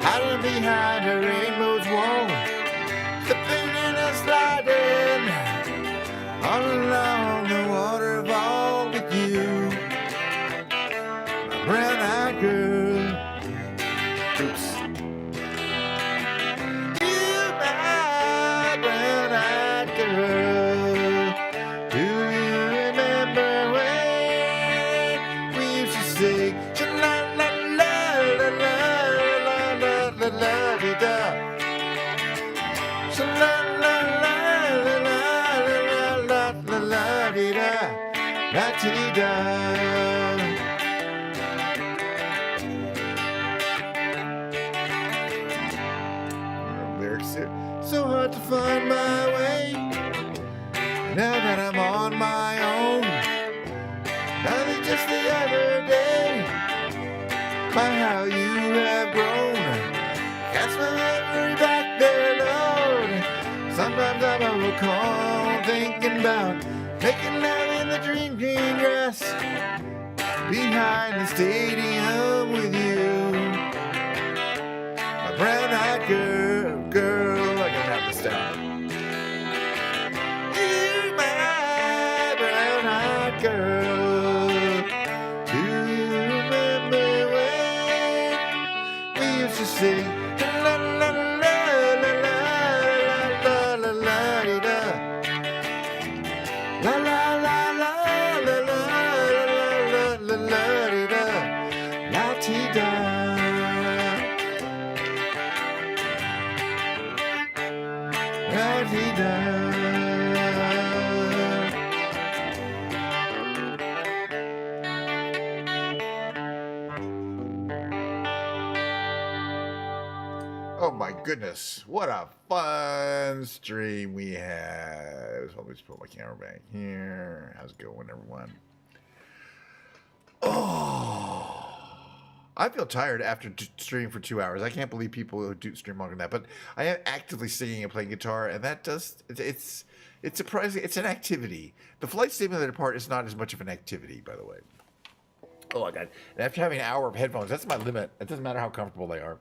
hiding behind a rainbow's wall, slipping and a sliding all along the waterfall with you, my brown-eyed girl. Oops. Lyrics here. So hard to find my way now that I'm on my own. Nothing just the other day, by how you have grown. Cast my memory back there, Lord. Sometimes I'm overcome thinking about making love in the dream green grass behind the stadium with you. My brown-eyed girl, I gotta have to stop. You, my brown-eyed girl. Do you remember when we used to sing la And he does. Oh my goodness, what a fun stream we had. So let me just put my camera back here. How's it going, everyone? Oh, I feel tired after streaming for 2 hours. I can't believe people who do stream longer than that. But I am actively singing and playing guitar, and that does it's surprising. It's an activity. The flight simulator part is not as much of an activity, by the way. Oh my god! And after having an hour of headphones, that's my limit. It doesn't matter how comfortable they are.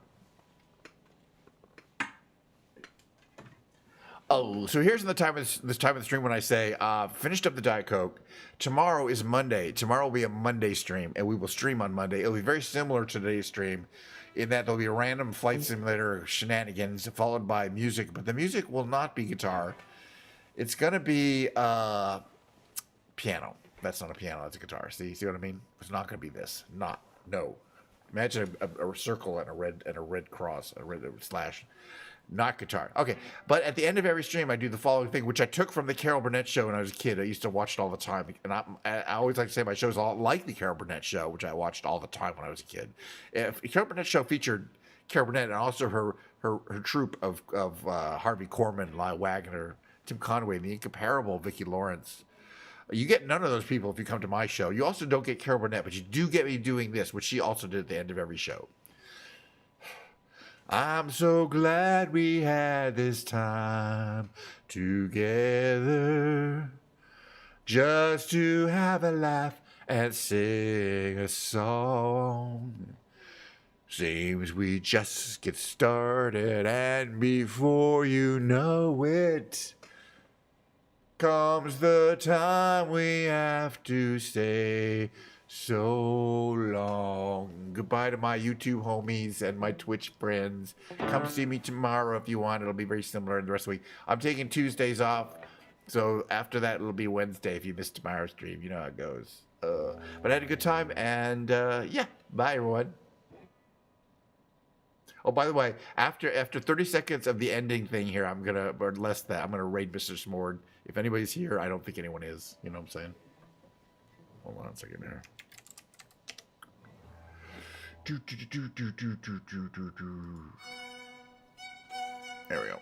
Oh, so here's the time of this time of the stream when I say finished up the Diet Coke. Tomorrow is Monday. Tomorrow will be a Monday stream, and we will stream on Monday. It'll be very similar to today's stream, in that there'll be a random flight simulator shenanigans followed by music, but the music will not be guitar. It's gonna be piano. That's not a piano. That's a guitar. See what I mean? It's not gonna be this. No. Imagine a circle and a red cross, a red slash. Not guitar. Okay, but at the end of every stream, I do the following thing, which I took from the Carol Burnett show when I was a kid. I used to watch it all the time, and I always like to say my show's all like the Carol Burnett show, which I watched all the time when I was a kid. If the Carol Burnett show featured Carol Burnett and also her troupe of Harvey Korman, Lyle Wagner, Tim Conway, and the incomparable Vicki Lawrence. You get none of those people if you come to my show. You also don't get Carol Burnett, but you do get me doing this, which she also did at the end of every show. I'm so glad we had this time together, just to have a laugh and sing a song. Seems we just get started, and before you know it, comes the time we have to say so long. Goodbye to my YouTube homies and my Twitch friends. Come see me tomorrow if you want. It'll be very similar in the rest of the week. I'm taking Tuesdays off, so after that it'll be Wednesday if you missed tomorrow's stream. You know how it goes. But I had a good time, and yeah, bye everyone. Oh, by the way, after 30 seconds of the ending thing here, I'm gonna, or less than that, I'm gonna raid Mr. Smord. If anybody's here, I don't think anyone is. You know what I'm saying? Hold on a second here. There we go.